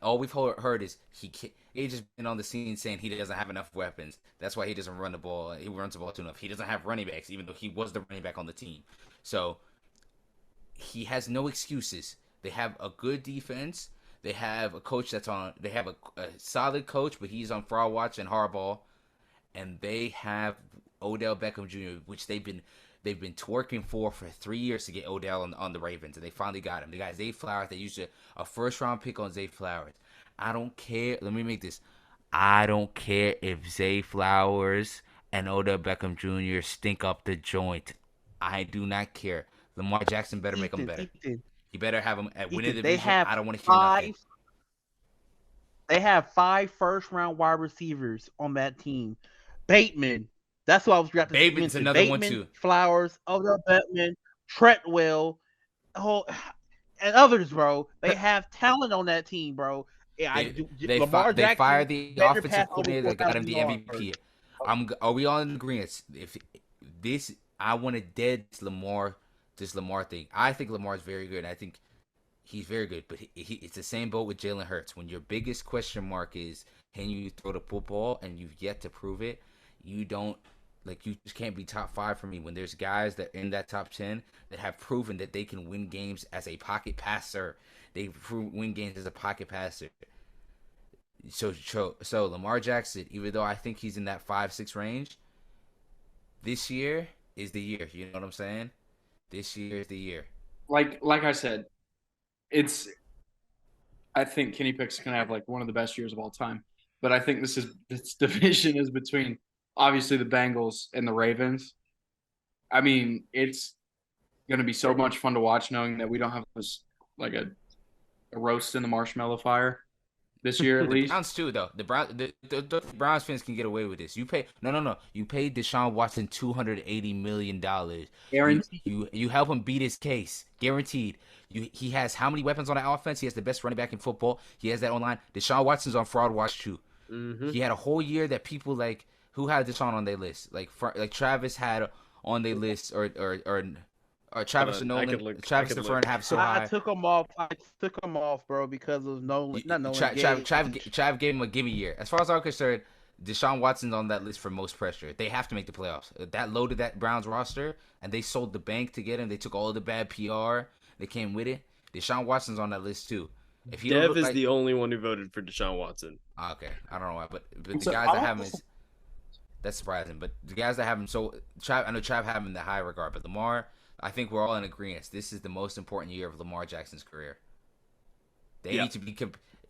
all we've heard is he just been on the scene saying he doesn't have enough weapons. That's why he doesn't run the ball. He runs the ball too enough. He doesn't have running backs, even though he was the running back on the team. So he has no excuses. They have a good defense. They have a coach that's on. They have a solid coach, but he's on fraud watch and hardball. And they have Odell Beckham Jr., which they've been twerking for 3 years to get Odell on the Ravens, and they finally got him. They got Zay Flowers. They used a first round pick on Zay Flowers. I don't care. Let me make this. I don't care if Zay Flowers and Odell Beckham Jr. stink up the joint. I do not care. Lamar Jackson better make them better. Ethan, He better have them at winning Ethan. the They division. have I don't want to hear nothing. 5. They have 5 first round wide receivers on that team. Bateman. That's what I was about to Bateman's mention. another one Bateman, too. Flowers, Odell Beckham, Treadwell, whole, and others, bro. They have talent on that team, bro. Yeah, I They do. they Lamar they Jackson fired the better offensive pass over coordinator that got him 4,000 the yards. MVP. Are we all in agreement? If this, I want to dead this Lamar thing. I think Lamar is very good. I think he's very good, but it's the same boat with Jalen Hurts. When your biggest question mark is can you throw the football, and you've yet to prove it, you don't you just can't be top 5 for me. When there's guys that in that top 10 that have proven that they can win games as a pocket passer, win games as a pocket passer. So Lamar Jackson, even though I think he's in that 5-6 range, this year is the year. You know what I'm saying? This year is the year. like I said, it's. I think Kenny Pickett's gonna have like one of the best years of all time. But I think this division is between obviously the Bengals and the Ravens. I mean, it's gonna be so much fun to watch knowing that we don't have this like a roast in the marshmallow fire this year at The least. Browns too, though. The Browns fans can get away with this. You pay no. You paid Deshaun Watson $280 million. Guaranteed. You help him beat his case, guaranteed. He has how many weapons on the offense? He has the best running back in football. He has that online. Deshaun Watson's on fraud watch too. Mm-hmm. He had a whole year that people who had Deshaun on their list, like Travis had on their list, or Travis and Nolan, Travis and Fern have so I high. took them off. Bro, because of Nolan. Not Nolan. Trav gave him a gimme year. As far as I'm concerned, Deshaun Watson's on that list for most pressure. They have to make the playoffs. That loaded that Browns roster, and they sold the bank to get him. They took all the bad PR. They came with it. Deshaun Watson's on that list too. If he Dev is the only one who voted for Deshaun Watson. Okay, I don't know why, but the So, guys that have him that's surprising. But the guys that have him, I know Trav have him in the high regard, but Lamar, I think we're all in agreement. This is the most important year of Lamar Jackson's career. They need to be.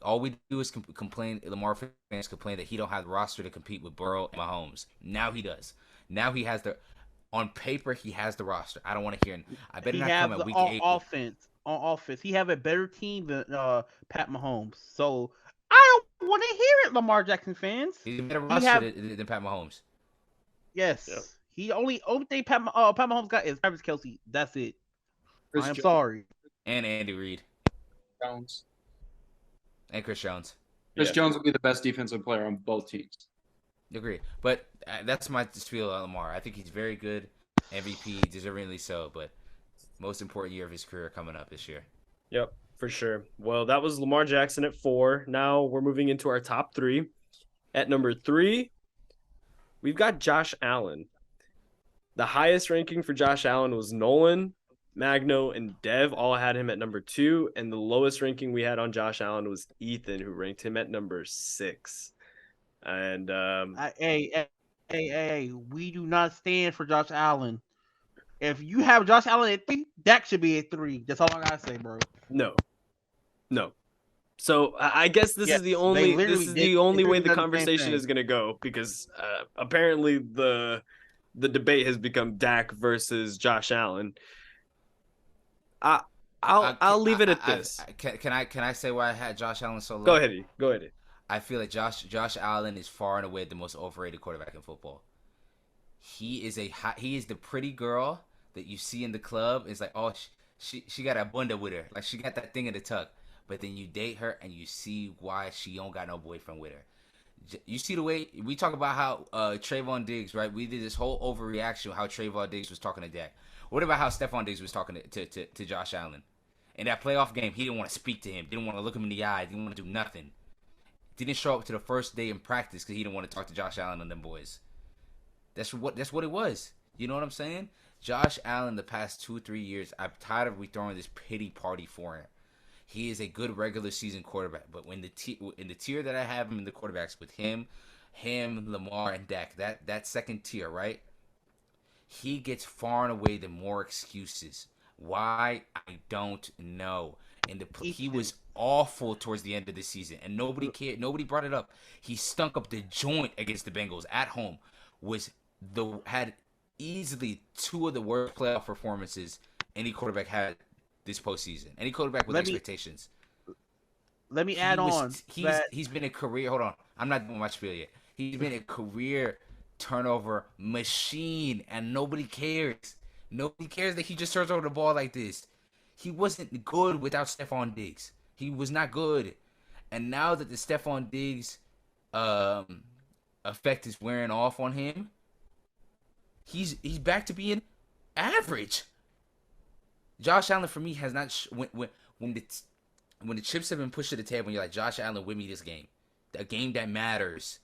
All we do is complain. Lamar fans complain that he don't have the roster to compete with Burrow and Mahomes. Now he does. Now he has the. On paper, he has the roster. I don't want to hear. I better He not come have at the week 8. offense on offense. He have a better team than Pat Mahomes. So I don't want to hear it, Lamar Jackson fans. He's a better He roster have than Pat Mahomes. yes. Yep. He only thing Pat Mahomes got is Travis Kelsey. That's it. Chris I am Jones. sorry. And Andy Reid. Jones. And Chris Jones. Chris Yeah. Jones will be the best defensive player on both teams. Agree. But that's my spiel on Lamar. I think he's very good. MVP, deservingly so. But most important year of his career coming up this year. Yep, for sure. Well, that was Lamar Jackson at 4. Now we're moving into our top 3. At number 3, we've got Josh Allen. The highest ranking for Josh Allen was Nolan, Magno, and Dev all had him at number 2. And the lowest ranking we had on Josh Allen was Ethan, who ranked him at number 6. And Hey, we do not stand for Josh Allen. If you have Josh Allen at 3, Dak should be at 3. That's all I gotta say, bro. no. So I guess this Yes, is the they only literally way the done the same conversation thing. is going to go, because apparently the debate has become Dak versus Josh Allen. I'll leave it at this. Can I say why I had Josh Allen so low? Go ahead. I feel like Josh Allen is far and away the most overrated quarterback in football. He is the pretty girl that you see in the club. It's like, oh, she got a bunda with her, like she got that thing in the tuck. But then you date her and you see why she don't got no boyfriend with her. You see the way we talk about how Trayvon Diggs, right? We did this whole overreaction how Trayvon Diggs was talking to Dak. What about how Stephon Diggs was talking to Josh Allen? In that playoff game, he didn't want to speak to him. Didn't want to look him in the eye. Didn't want to do nothing. Didn't show up to the first day in practice because he didn't want to talk to Josh Allen and them boys. That's what it was. You know what I'm saying? Josh Allen, the past 2-3 years, I'm tired of we throwing this pity party for him. He is a good regular season quarterback, but when in the tier that I have him in the quarterbacks with him, Lamar, and Dak, that second tier, right? He gets far and away the more excuses. Why? I don't know. And he was awful towards the end of the season, and nobody cared. Nobody brought it up. He stunk up the joint against the Bengals at home. Had easily 2 of the worst playoff performances any quarterback had this postseason. Any quarterback with expectations. Let me add on. He's been a career. Hold on, I'm not doing my spiel yet. He's been a career turnover machine, and nobody cares. Nobody cares that he just turns over the ball like this. He wasn't good without Stephon Diggs. He was not good, and now that the Stephon Diggs effect is wearing off on him, he's back to being average. Josh Allen for me has not when the chips have been pushed to the table and you're like, Josh Allen, win me this game, a game that matters,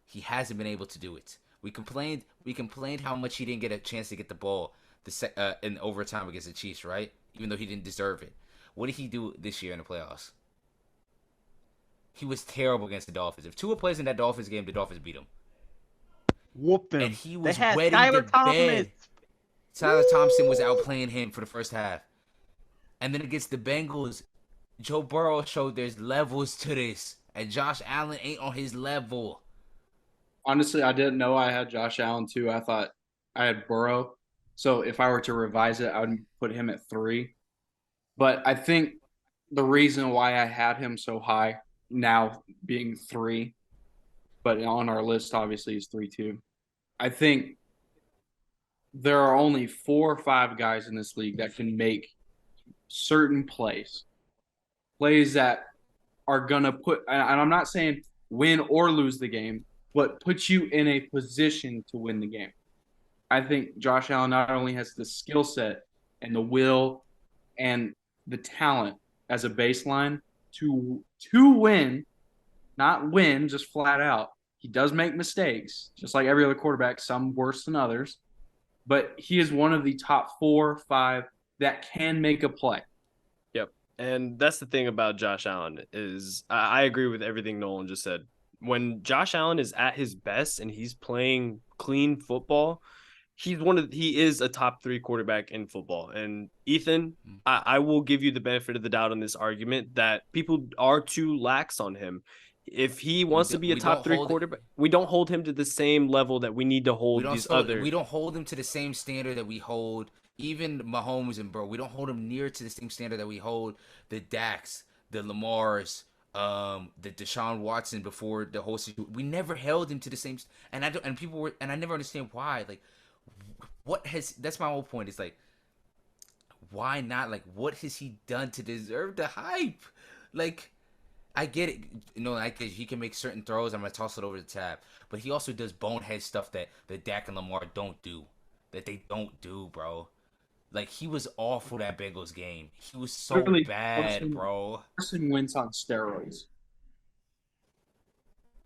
he hasn't been able to do it. We complained how much he didn't get a chance to get the ball in overtime against the Chiefs, right? Even though he didn't deserve it. What did he do this year in the playoffs? He was terrible against the Dolphins. If Tua plays in that Dolphins game, the Dolphins beat him. Whoop them. And he was they had wetting Tyler the Thomas. bed. Tyler Thompson was outplaying him for the first half. And then against the Bengals, Joe Burrow showed there's levels to this. And Josh Allen ain't on his level. Honestly, I didn't know I had Josh Allen too. I thought I had Burrow. So if I were to revise it, I would put him at 3. But I think the reason why I had him so high now being 3, but on our list obviously is 3 too. I think there are only 4 or 5 guys in this league that can make certain plays that are gonna put, and I'm not saying win or lose the game, but put you in a position to win the game. I think Josh Allen not only has the skill set and the will and the talent as a baseline to win, not win just flat out. He does make mistakes, just like every other quarterback, some worse than others. But he is one of the top 4 or 5 that can make a play. Yep. And that's the thing about Josh Allen is I agree with everything Nolan just said. When Josh Allen is at his best and he's playing clean football, he is a top 3 quarterback in football. And Ethan, I will give you the benefit of the doubt on this argument that people are too lax on him. if he wants to be a we top don't 3 hold quarterback, we don't hold him to the same level that we need to hold these other. we don't hold him to the same standard that we hold even Mahomes and Burrow. We don't hold him near to the same standard that we hold the Dax, the Lamars, the Deshaun Watson before the whole situation. We never held him to the same. And I don't. And people were. And I never understand why. Like, what has? That's my whole point. It's like, why not? Like, what has he done to deserve the hype? Like, I get it. You know, like he can make certain throws. I'm gonna toss it over the tab, but he also does bonehead stuff that the Dak and Lamar don't do. That they don't do, bro. Like, he was awful that Bengals game. He was so Literally, bad, bro. Carson Wentz on steroids.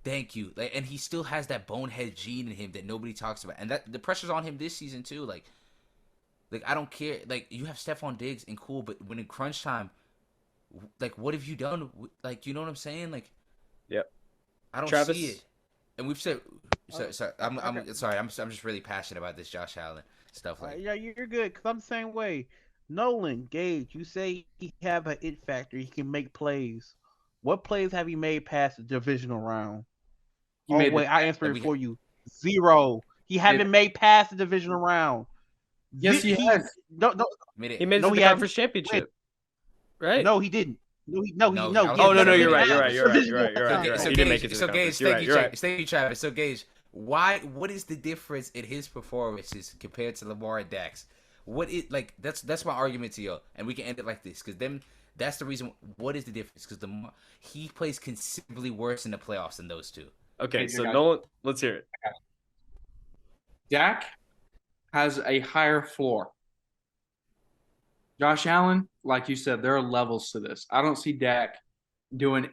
Thank you. Like, and he still has that bonehead gene in him that nobody talks about, and that the pressure's on him this season too. Like I don't care. Like, you have Stephon Diggs and cool, but when in crunch time, like, what have you done? Like, you know what I'm saying? Like, Yep. I don't Travis? see it. And we've said, sorry, I'm sorry. I'm just really passionate about this Josh Allen stuff. Like, Yeah, you're good. Cause I'm the same way. Nolan, Gage, you say he have an it factor. He can make plays. What plays have he made past the divisional round? He Oh made wait, the- I answered we- it for you. 0. He haven't made past the divisional round. Yes, he has. No, made it. He made it No, to he the hasn't. conference championship. Right? No, he didn't. No, No, no. I was he Oh, no, hasn't no, made you're right. past You're right. the You're right. divisional You're right. You're right. round. You're right. So He didn't make Gage, it to so the Gage, conference. You're right. You're right. thank you, Travis. So Gage, what is the difference in his performances compared to Lamar and Dax? What is, like, that's my argument to y'all, and we can end it like this, because then that's the reason. What is the difference? Because he plays considerably worse in the playoffs than those two. Okay, Hey, so guys. Nolan, let's hear it. Dak has a higher floor. Josh Allen, like you said, there are levels to this. I don't see Dak doing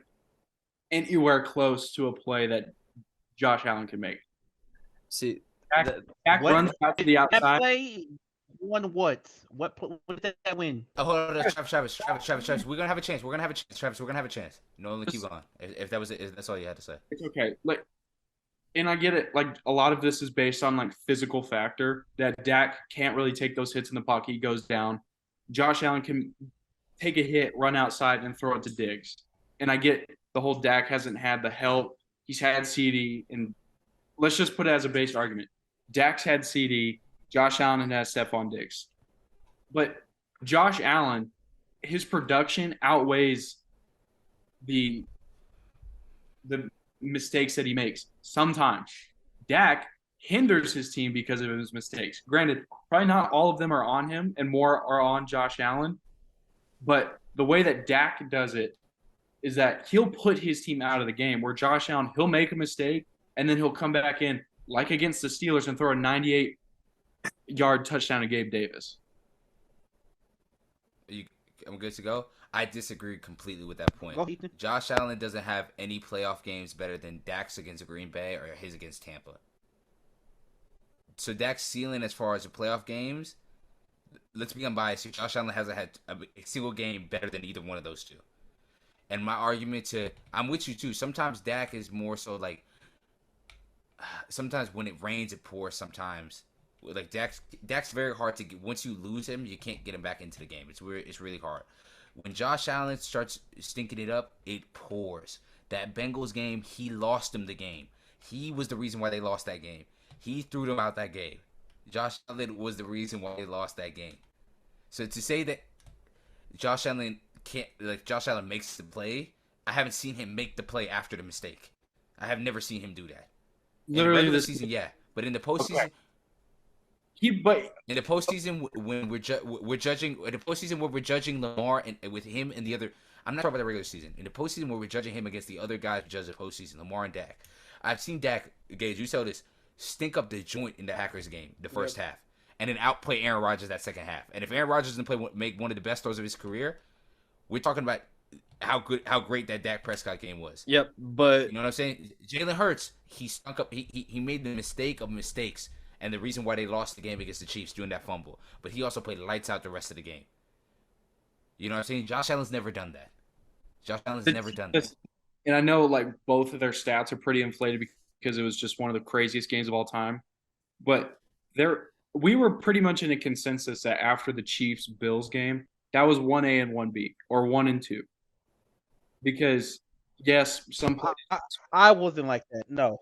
anywhere close to a play that Josh Allen can make. See, Dak, that- Dak What- runs out to the That outside. play won what? What did that win? Oh, hold on, Travis. We're gonna have a chance. Travis, we're gonna have a chance. Nolan, keep going. If that was it, that's all you had to say. It's okay. Like, and I get it. Like, a lot of this is based on like physical factor that Dak can't really take those hits in the pocket. He goes down. Josh Allen can take a hit, run outside, and throw it to Diggs. And I get the whole Dak hasn't had the help. He's had CD, and let's just put it as a base argument. Dak's had CD. Josh Allen has Stephon Diggs. But Josh Allen, his production outweighs the mistakes that he makes. Sometimes Dak hinders his team because of his mistakes. Granted, probably not all of them are on him, and more are on Josh Allen. But the way that Dak does it is that he'll put his team out of the game, where Josh Allen, he'll make a mistake, and then he'll come back in, like against the Steelers, and throw a 98-yard touchdown to Gabe Davis. I'm good to go. I disagree completely with that point. Go, Ethan. Josh Allen doesn't have any playoff games better than Dak's against Green Bay or his against Tampa. So Dak's ceiling as far as the playoff games, let's be unbiased here. Josh Allen hasn't had a single game better than either one of those two. And my argument I'm with you too. Sometimes Dak is more so like, sometimes when it rains, it pours sometimes. Like Dak's very hard to get. Once you lose him, you can't get him back into the game. It's weird. It's really hard. When Josh Allen starts stinking it up, it pours. That Bengals game, he lost them the game. He was the reason why they lost that game. He threw them out that game. Josh Allen was the reason why they lost that game. So to say that Josh Allen makes the play, I haven't seen him make the play after the mistake. I have never seen him do that. Literally, in the regular this season, yeah, but in the postseason, Okay. in the postseason when we're judging, in the postseason where we're judging Lamar and with him and the other, I'm not talking about the regular season. In the postseason where we're judging him against the other guys who judge the postseason, Lamar and Dak, I've seen Dak, Gage, you saw this, stink up the joint in the Packers game, the first half, and then outplay Aaron Rodgers that second half. And if Aaron Rodgers doesn't make one of the best throws of his career, we're talking about how great that Dak Prescott game was. Yep, but You know what I'm saying? Jalen Hurts, he stunk up. He made the mistake of mistakes, and the reason why they lost the game against the Chiefs doing that fumble. But he also played lights out the rest of the game. You know what I'm saying? Josh Allen's never done that. Josh Allen's never done that. And I know like both of their stats are pretty inflated because it was just one of the craziest games of all time. But we were pretty much in a consensus that after the Chiefs-Bills game, that was 1A and 1B, or 1 and 2. Because Yes, some plays. I wasn't like that. No.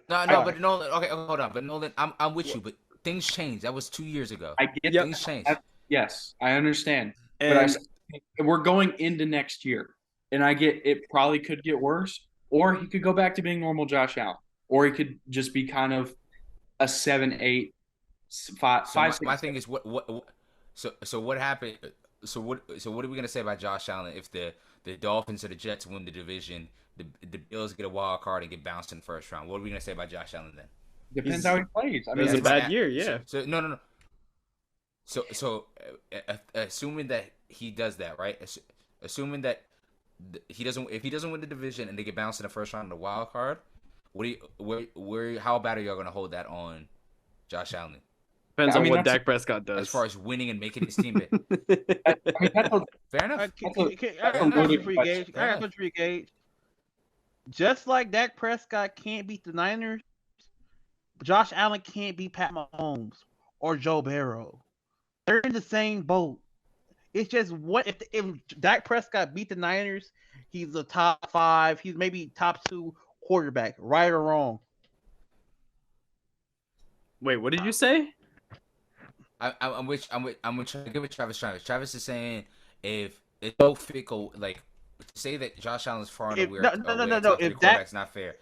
No, All but right. Nolan. Okay, hold on. But Nolan, I'm with you. But things changed. That was 2 years ago. I get Yep. Things changed. that. Yes, I understand. But And we're going into next year, and I get it probably could get worse, or he could go back to being normal Josh Allen, or he could just be kind of a 7, 8, So 5, my 6. thing is so what happened? So what are we gonna say about Josh Allen if the Dolphins or the Jets win the division, the Bills get a wild card and get bounced in the first round? What are we gonna say about Josh Allen then? Depends he's how he plays. I it mean, was a That's bad my year, yeah. So no. Assuming that he does that, right? Assuming that he doesn't, if he doesn't win the division and they get bounced in the first round of the wild card, what do you, where, how bad are y'all gonna hold that on Josh Allen Depends I on mean, what that's Dak Prescott does. as far as winning and making his team big? I mean that's a, Fair enough. I that's a got loaded you for you, question. Gage. I got you for you, Gage. Just like Dak Prescott can't beat the Niners, Josh Allen can't beat Pat Mahomes or Joe Burrow. They're in the same boat. It's just what if Dak Prescott beat the Niners, he's a top 5, he's maybe top 2 quarterback, right or wrong. Wait, what did you say? I'm trying to give it Travis. Travis is saying if it's so fickle, like to say that Josh Allen's far and If away no away no no a no no top three if quarterback's Dak not fair.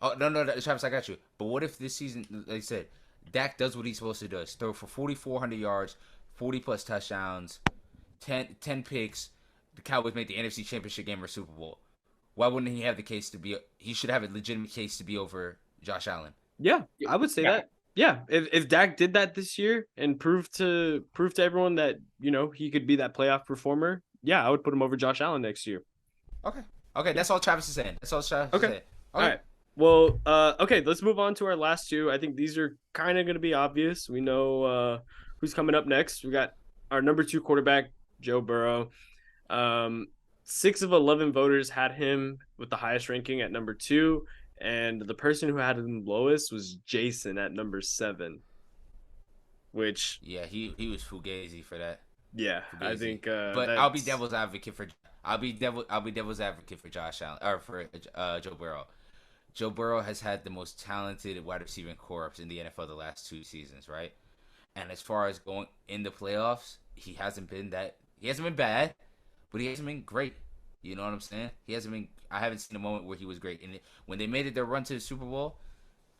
Oh no, Travis, I got you. But what if this season, like I said, Dak does what he's supposed to do: throw for 4,400 yards, 40 plus touchdowns, 10 picks. The Cowboys made the NFC Championship game or Super Bowl. Why wouldn't he have the case to be? He should have a legitimate case to be over Josh Allen. Yeah, I would say Yeah. that. Yeah, if Dak did that this year and proved to everyone that he could be that playoff performer, yeah, I would put him over Josh Allen next year. Okay, that's all Travis is saying. That's all Travis is Okay. saying. All right. Well, okay, let's move on to our last two. I think these are kind of going to be obvious. We know who's coming up next. We got our number 2 quarterback, Joe Burrow. 6 of 11 voters had him with the highest ranking at number 2, and the person who had him lowest was Jason at number 7. Which, Yeah, he was fugazi for that. yeah, I Fugazi. think. But I'll be devil's advocate for devil's advocate for Josh Allen or for Joe Burrow. Joe Burrow has had the most talented wide receiving corps in the NFL the last 2 seasons, right? And as far as going in the playoffs, he hasn't been bad, but he hasn't been great. You know what I'm saying? I haven't seen a moment where he was great. And when they made it their run to the Super Bowl,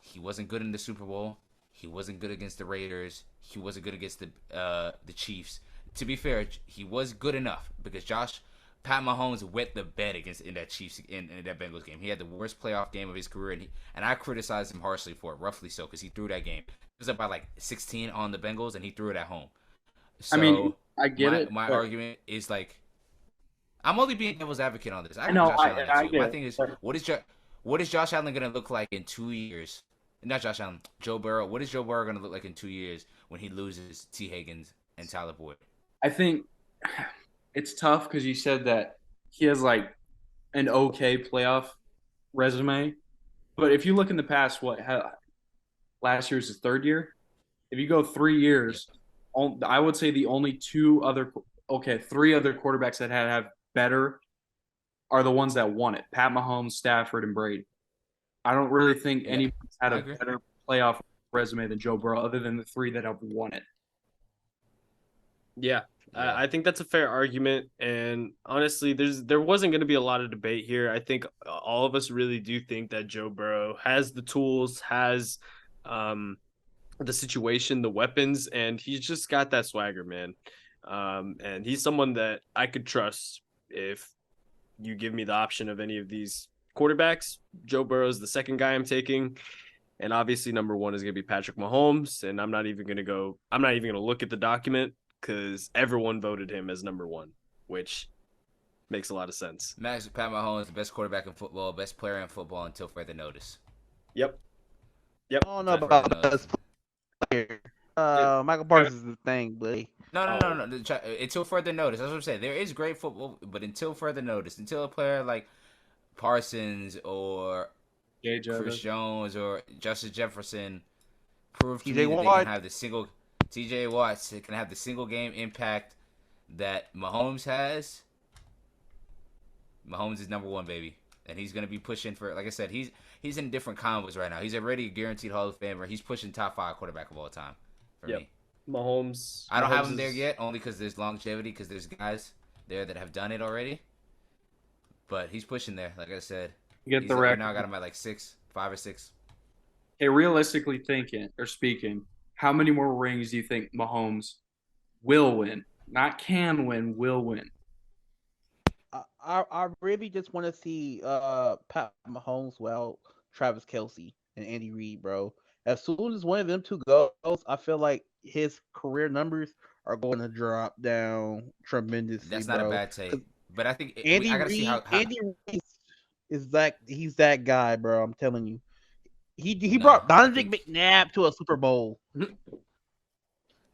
he wasn't good in the Super Bowl. He wasn't good against the Raiders. He wasn't good against the Chiefs. To be fair, he was good enough because Pat Mahomes wet the bed in that Chiefs in that Bengals game. He had the worst playoff game of his career, and I criticized him harshly for it, roughly so, because he threw that game. It was up by like 16 on the Bengals, and he threw it at home. So I mean, I get it. My but- argument is like, I'm only being devil's advocate on this. I know, know Josh Allen I too. get My it, thing is, but- what is Josh Allen gonna look like in 2 years? Not Josh Allen, Joe Burrow. What is Joe Burrow gonna look like in 2 years when he loses T. Higgins and Tyler Boyd? I think it's tough because you said that he has like an okay playoff resume, but if you look in the past, last year's his 3rd year. If you go 3 years, I would say the only 3 other quarterbacks that have better are the ones that won it: Pat Mahomes, Stafford, and Brady. I don't really think anyone's had I a agree. better playoff resume than Joe Burrow, other than the 3 that have won it. Yeah, Yeah. I think that's a fair argument, and honestly, there wasn't going to be a lot of debate here. I think all of us really do think that Joe Burrow has the tools, has the situation, the weapons, and he's just got that swagger, man. And he's someone that I could trust if you give me the option of any of these quarterbacks. Joe Burrow is the second guy I'm taking. And obviously number 1 is going to be Patrick Mahomes. And I'm not even going to look at the document because everyone voted him as number 1, which makes a lot of sense. Pat Mahomes, the best quarterback in football, best player in football until further notice. Yep. I don't know Time for about another. best player. Michael Parsons is the thing, buddy. No. Until further notice. That's what I'm saying. There is great football, but until further notice, until a player like Parsons or Chris Jones or Justin Jefferson prove to me TJ that they Watt. can have the single TJ Watts can have the single game impact that Mahomes has, Mahomes is number one, baby. And he's gonna be pushing for, like I said, he's in different combos right now. He's already a guaranteed Hall of Famer. He's pushing top 5 quarterback of all time for Yep. me. Mahomes. I don't have Mahomes him there is- yet, only because there's longevity, because there's guys there that have done it already. But he's pushing there, like I said. Get He's the right record. now. I got him at like 5 or 6. Hey, realistically thinking or speaking, how many more rings do you think Mahomes will win? Not can win, will win. I really just want to see Pat Mahomes, well, Travis Kelsey and Andy Reid, bro. As soon as one of them two goes, I feel like his career numbers are going to drop down tremendously, That's not a bro. bad take. But I think Andy I got to see Reid, how Andy Reid is that he's that guy, bro. I'm telling you. He no, brought I Donovan think McNabb to a Super Bowl.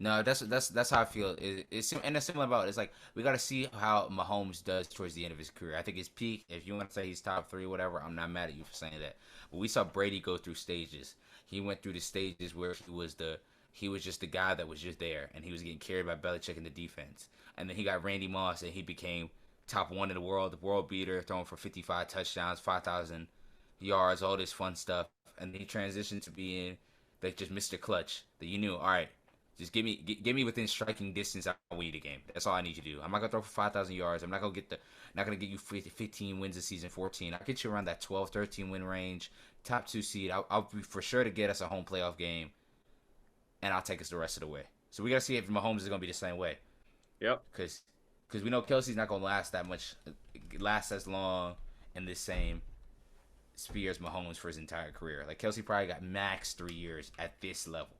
no, that's how I feel. And it's similar about it. It's like we got to see how Mahomes does towards the end of his career. I think his peak, if you want to say he's top 3, whatever, I'm not mad at you for saying that. But we saw Brady go through stages. He went through the stages where he was just the guy that was just there, and he was getting carried by Belichick in the defense. And then he got Randy Moss, and he became top 1 in the world beater, throwing for 55 touchdowns, 5,000 yards, all this fun stuff. And then he transitioned to being like just Mr. Clutch. That you knew, all right, just give me within striking distance. I'll win you the game. That's all I need you to do. I'm not gonna throw for 5,000 yards. I'm not gonna get you 15 wins this season, 14. I'll get you around that 12, 13 win range, top 2 seed. I'll be for sure to get us a home playoff game, and I'll take us the rest of the way. So we gotta see if Mahomes is gonna be the same way. Yep. Because we know Kelsey's not gonna last that much, last as long in this same sphere as Mahomes for his entire career. Like Kelsey probably got max 3 years at this level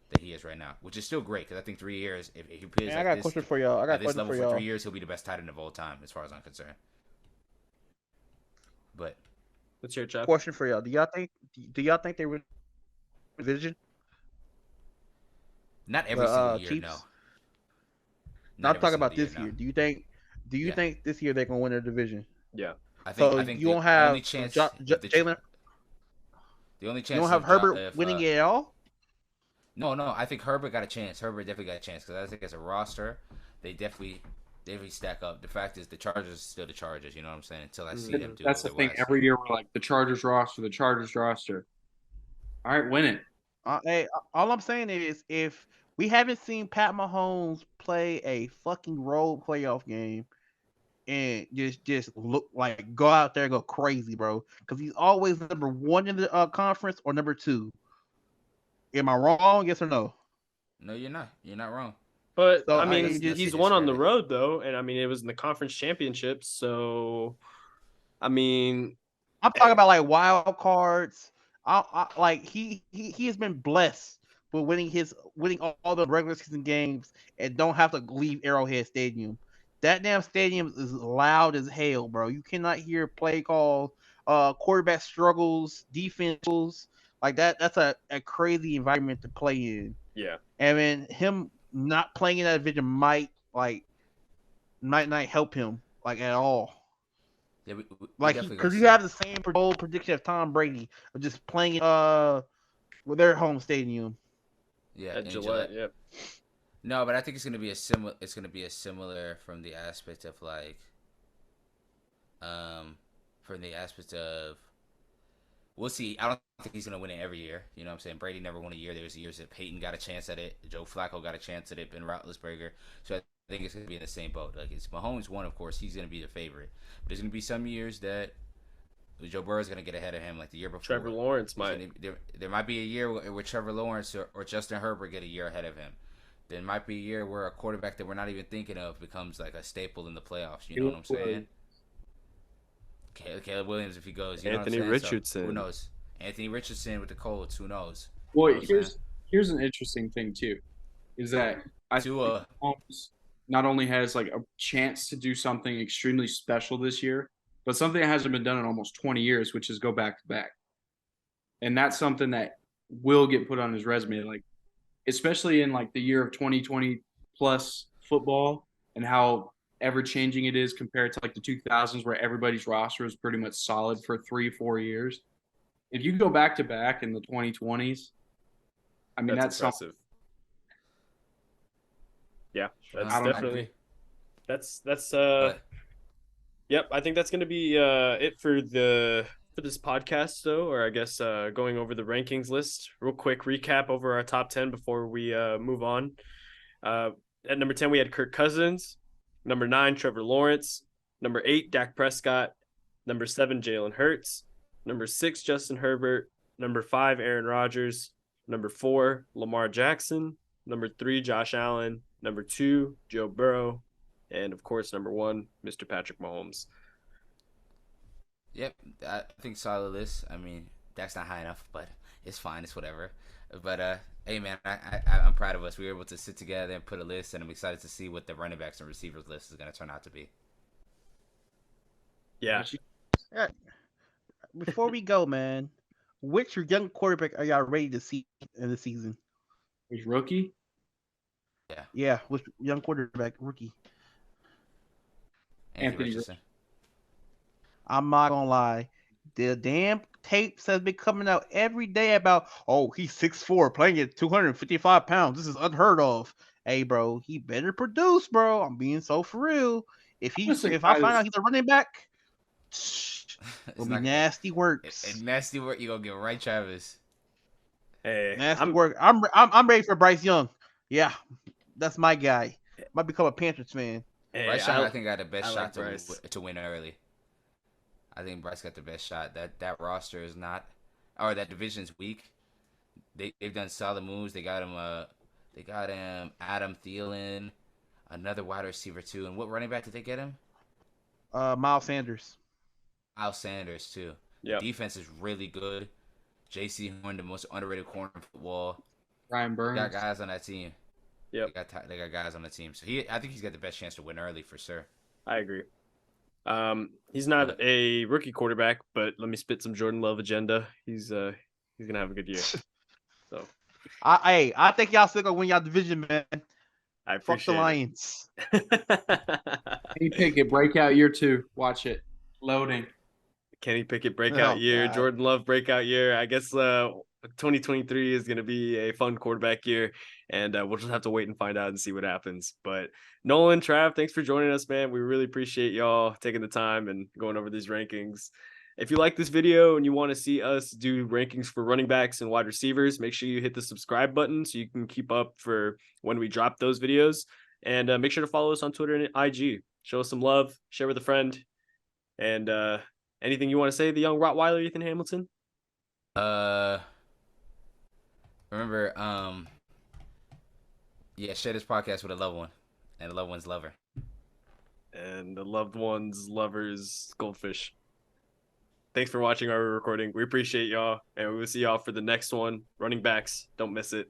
that he is right now, which is still great because I think 3 years, if he plays Man, like I got a this, question for y'all. I got a at this question level for for y'all. 3 years, he'll be the best tight end of all time, as far as I'm concerned. But What's your job? Question for y'all. Do y'all think they were division? not every single year, Chiefs? no. No, Not I'm talking every about single this no. year. Do you Yeah. think this year they're gonna win their division? Yeah. I think So I think you the won't have only chance Jalen. the only chance You don't have if Herbert winning it at all. No, I think Herbert got a chance. Herbert definitely got a chance because I think as a roster, they definitely stack up. The fact is, the Chargers are still the Chargers. You know what I'm saying? Until I see them do That's the thing. otherwise. Every year we're like the Chargers roster, the Chargers roster. All right, win it. Hey, all I'm saying is if we haven't seen Pat Mahomes play a fucking road playoff game and just look like go out there and go crazy, bro, because he's always number 1 in the conference or number 2. Am I wrong? Yes or no? No, you're not. You're not wrong. But So, I I mean, just- he's won on the road though, and I mean it was in the conference championships. So, I mean, I'm talking about like wild cards. Like he has been blessed with winning all the regular season games and don't have to leave Arrowhead Stadium. That damn stadium is loud as hell, bro. You cannot hear play calls, quarterback struggles, defense like that. That's a crazy environment to play in. yeah, And then him not playing in that division might not help him like at all. Yeah, we Like definitely because gonna you see. have the same bold prediction of Tom Brady of just playing with their home stadium. Yeah, at in Gillette. Gillette. Yeah, No, but I think it's gonna be a similar. It's gonna be a similar from the aspect of like, from the aspect of, we'll see. I don't think he's gonna win it every year. You know what I'm saying? Brady never won a year. There was years that Peyton got a chance at it. Joe Flacco got a chance at it. Ben Roethlisberger. So I think it's gonna be in the same boat. Like it's Mahomes won, of course. He's gonna be the favorite. But there's gonna be some years that Joe Burrow's gonna get ahead of him, like the year before. Trevor Lawrence might. There might be a year where Trevor Lawrence or Justin Herbert get a year ahead of him. There might be a year where a quarterback that we're not even thinking of becomes like a staple in the playoffs. You know what I'm saying? Caleb Williams, if he goes. You Anthony know what I'm saying? Richardson. So, who knows? Anthony Richardson with the Colts. Who knows? Well, You know what I'm here's an interesting thing too, is that I think Tua. Mahomes not only has like a chance to do something extremely special this year, but something that hasn't been done in almost 20 years, which is go back to back. And that's something that will get put on his resume, like especially in like the year of 2020 plus football and how ever changing it is compared to like the 2000s where everybody's roster is pretty much solid for 3-4 years. If you go back to back in the 2020s, I mean that's impressive. Yeah, that's I don't definitely. agree. That's But Yep, I think that's going to be it for this podcast, though, or I guess going over the rankings list. Real quick recap over our top 10 before we move on. Uh, at number 10, we had Kirk Cousins. Number 9, Trevor Lawrence. Number 8, Dak Prescott. Number 7, Jalen Hurts. Number 6, Justin Herbert. Number 5, Aaron Rodgers. Number 4, Lamar Jackson. Number 3, Josh Allen. Number 2, Joe Burrow. And of course, number 1, Mr. Patrick Mahomes. Yep, I think solid list. I mean, that's not high enough, but it's fine. It's whatever. But hey man, I'm proud of us. We were able to sit together and put a list, and I'm excited to see what the running backs and receivers list is going to turn out to be. Yeah. Yeah. Before we go, man, which young quarterback are y'all ready to see in the season? He's rookie. Yeah, which young quarterback rookie? Anthony Anthony Richardson. I'm not gonna lie. The damn tapes has been coming out every day about, oh, he's 6'4", playing at 255 pounds. This is unheard of. Hey, bro, he better produce, bro. I'm being so for real. If I find out he's a running back, it'll be nasty works. Nasty work. You gonna get right, Travis. Hey, Nasty work. I'm ready for Bryce Young. Yeah, that's my guy. Might become a Panthers fan. Bryce Young, I think, got the best shot like to win early. I think Bryce got the best shot. That roster is not, or that division's weak. They've done solid moves. They got him Adam Thielen, another wide receiver too. And what running back did they get him? Miles Sanders. Miles Sanders too. Yeah. Defense is really good. J.C. Horn, the most underrated corner in football. Ryan Burns. They got guys on that team. Yeah. They got guys on the team. So I think he's got the best chance to win early for sure. I agree. He's not a rookie quarterback, but let me spit some Jordan Love agenda. He's gonna have a good year. So I think y'all still gonna win y'all division, man. I appreciate Fuck the Lions. Kenny Pickett breakout year 2. Watch it. Loading. Kenny Pickett breakout year, God. Jordan Love breakout year. I guess 2023 is going to be a fun quarterback year, and we'll just have to wait and find out and see what happens. But Nolan, Trav, thanks for joining us, man. We really appreciate y'all taking the time and going over these rankings. If you like this video and you want to see us do rankings for running backs and wide receivers, make sure you hit the subscribe button so you can keep up for when we drop those videos. And make sure to follow us on Twitter and IG. Show us some love, share with a friend, and anything you want to say to the young Rottweiler, Ethan Hamilton? Remember, share this podcast with a loved one and a loved one's lover. And the loved one's lover's goldfish. Thanks for watching our recording. We appreciate y'all, and we will see y'all for the next one. Running backs, don't miss it.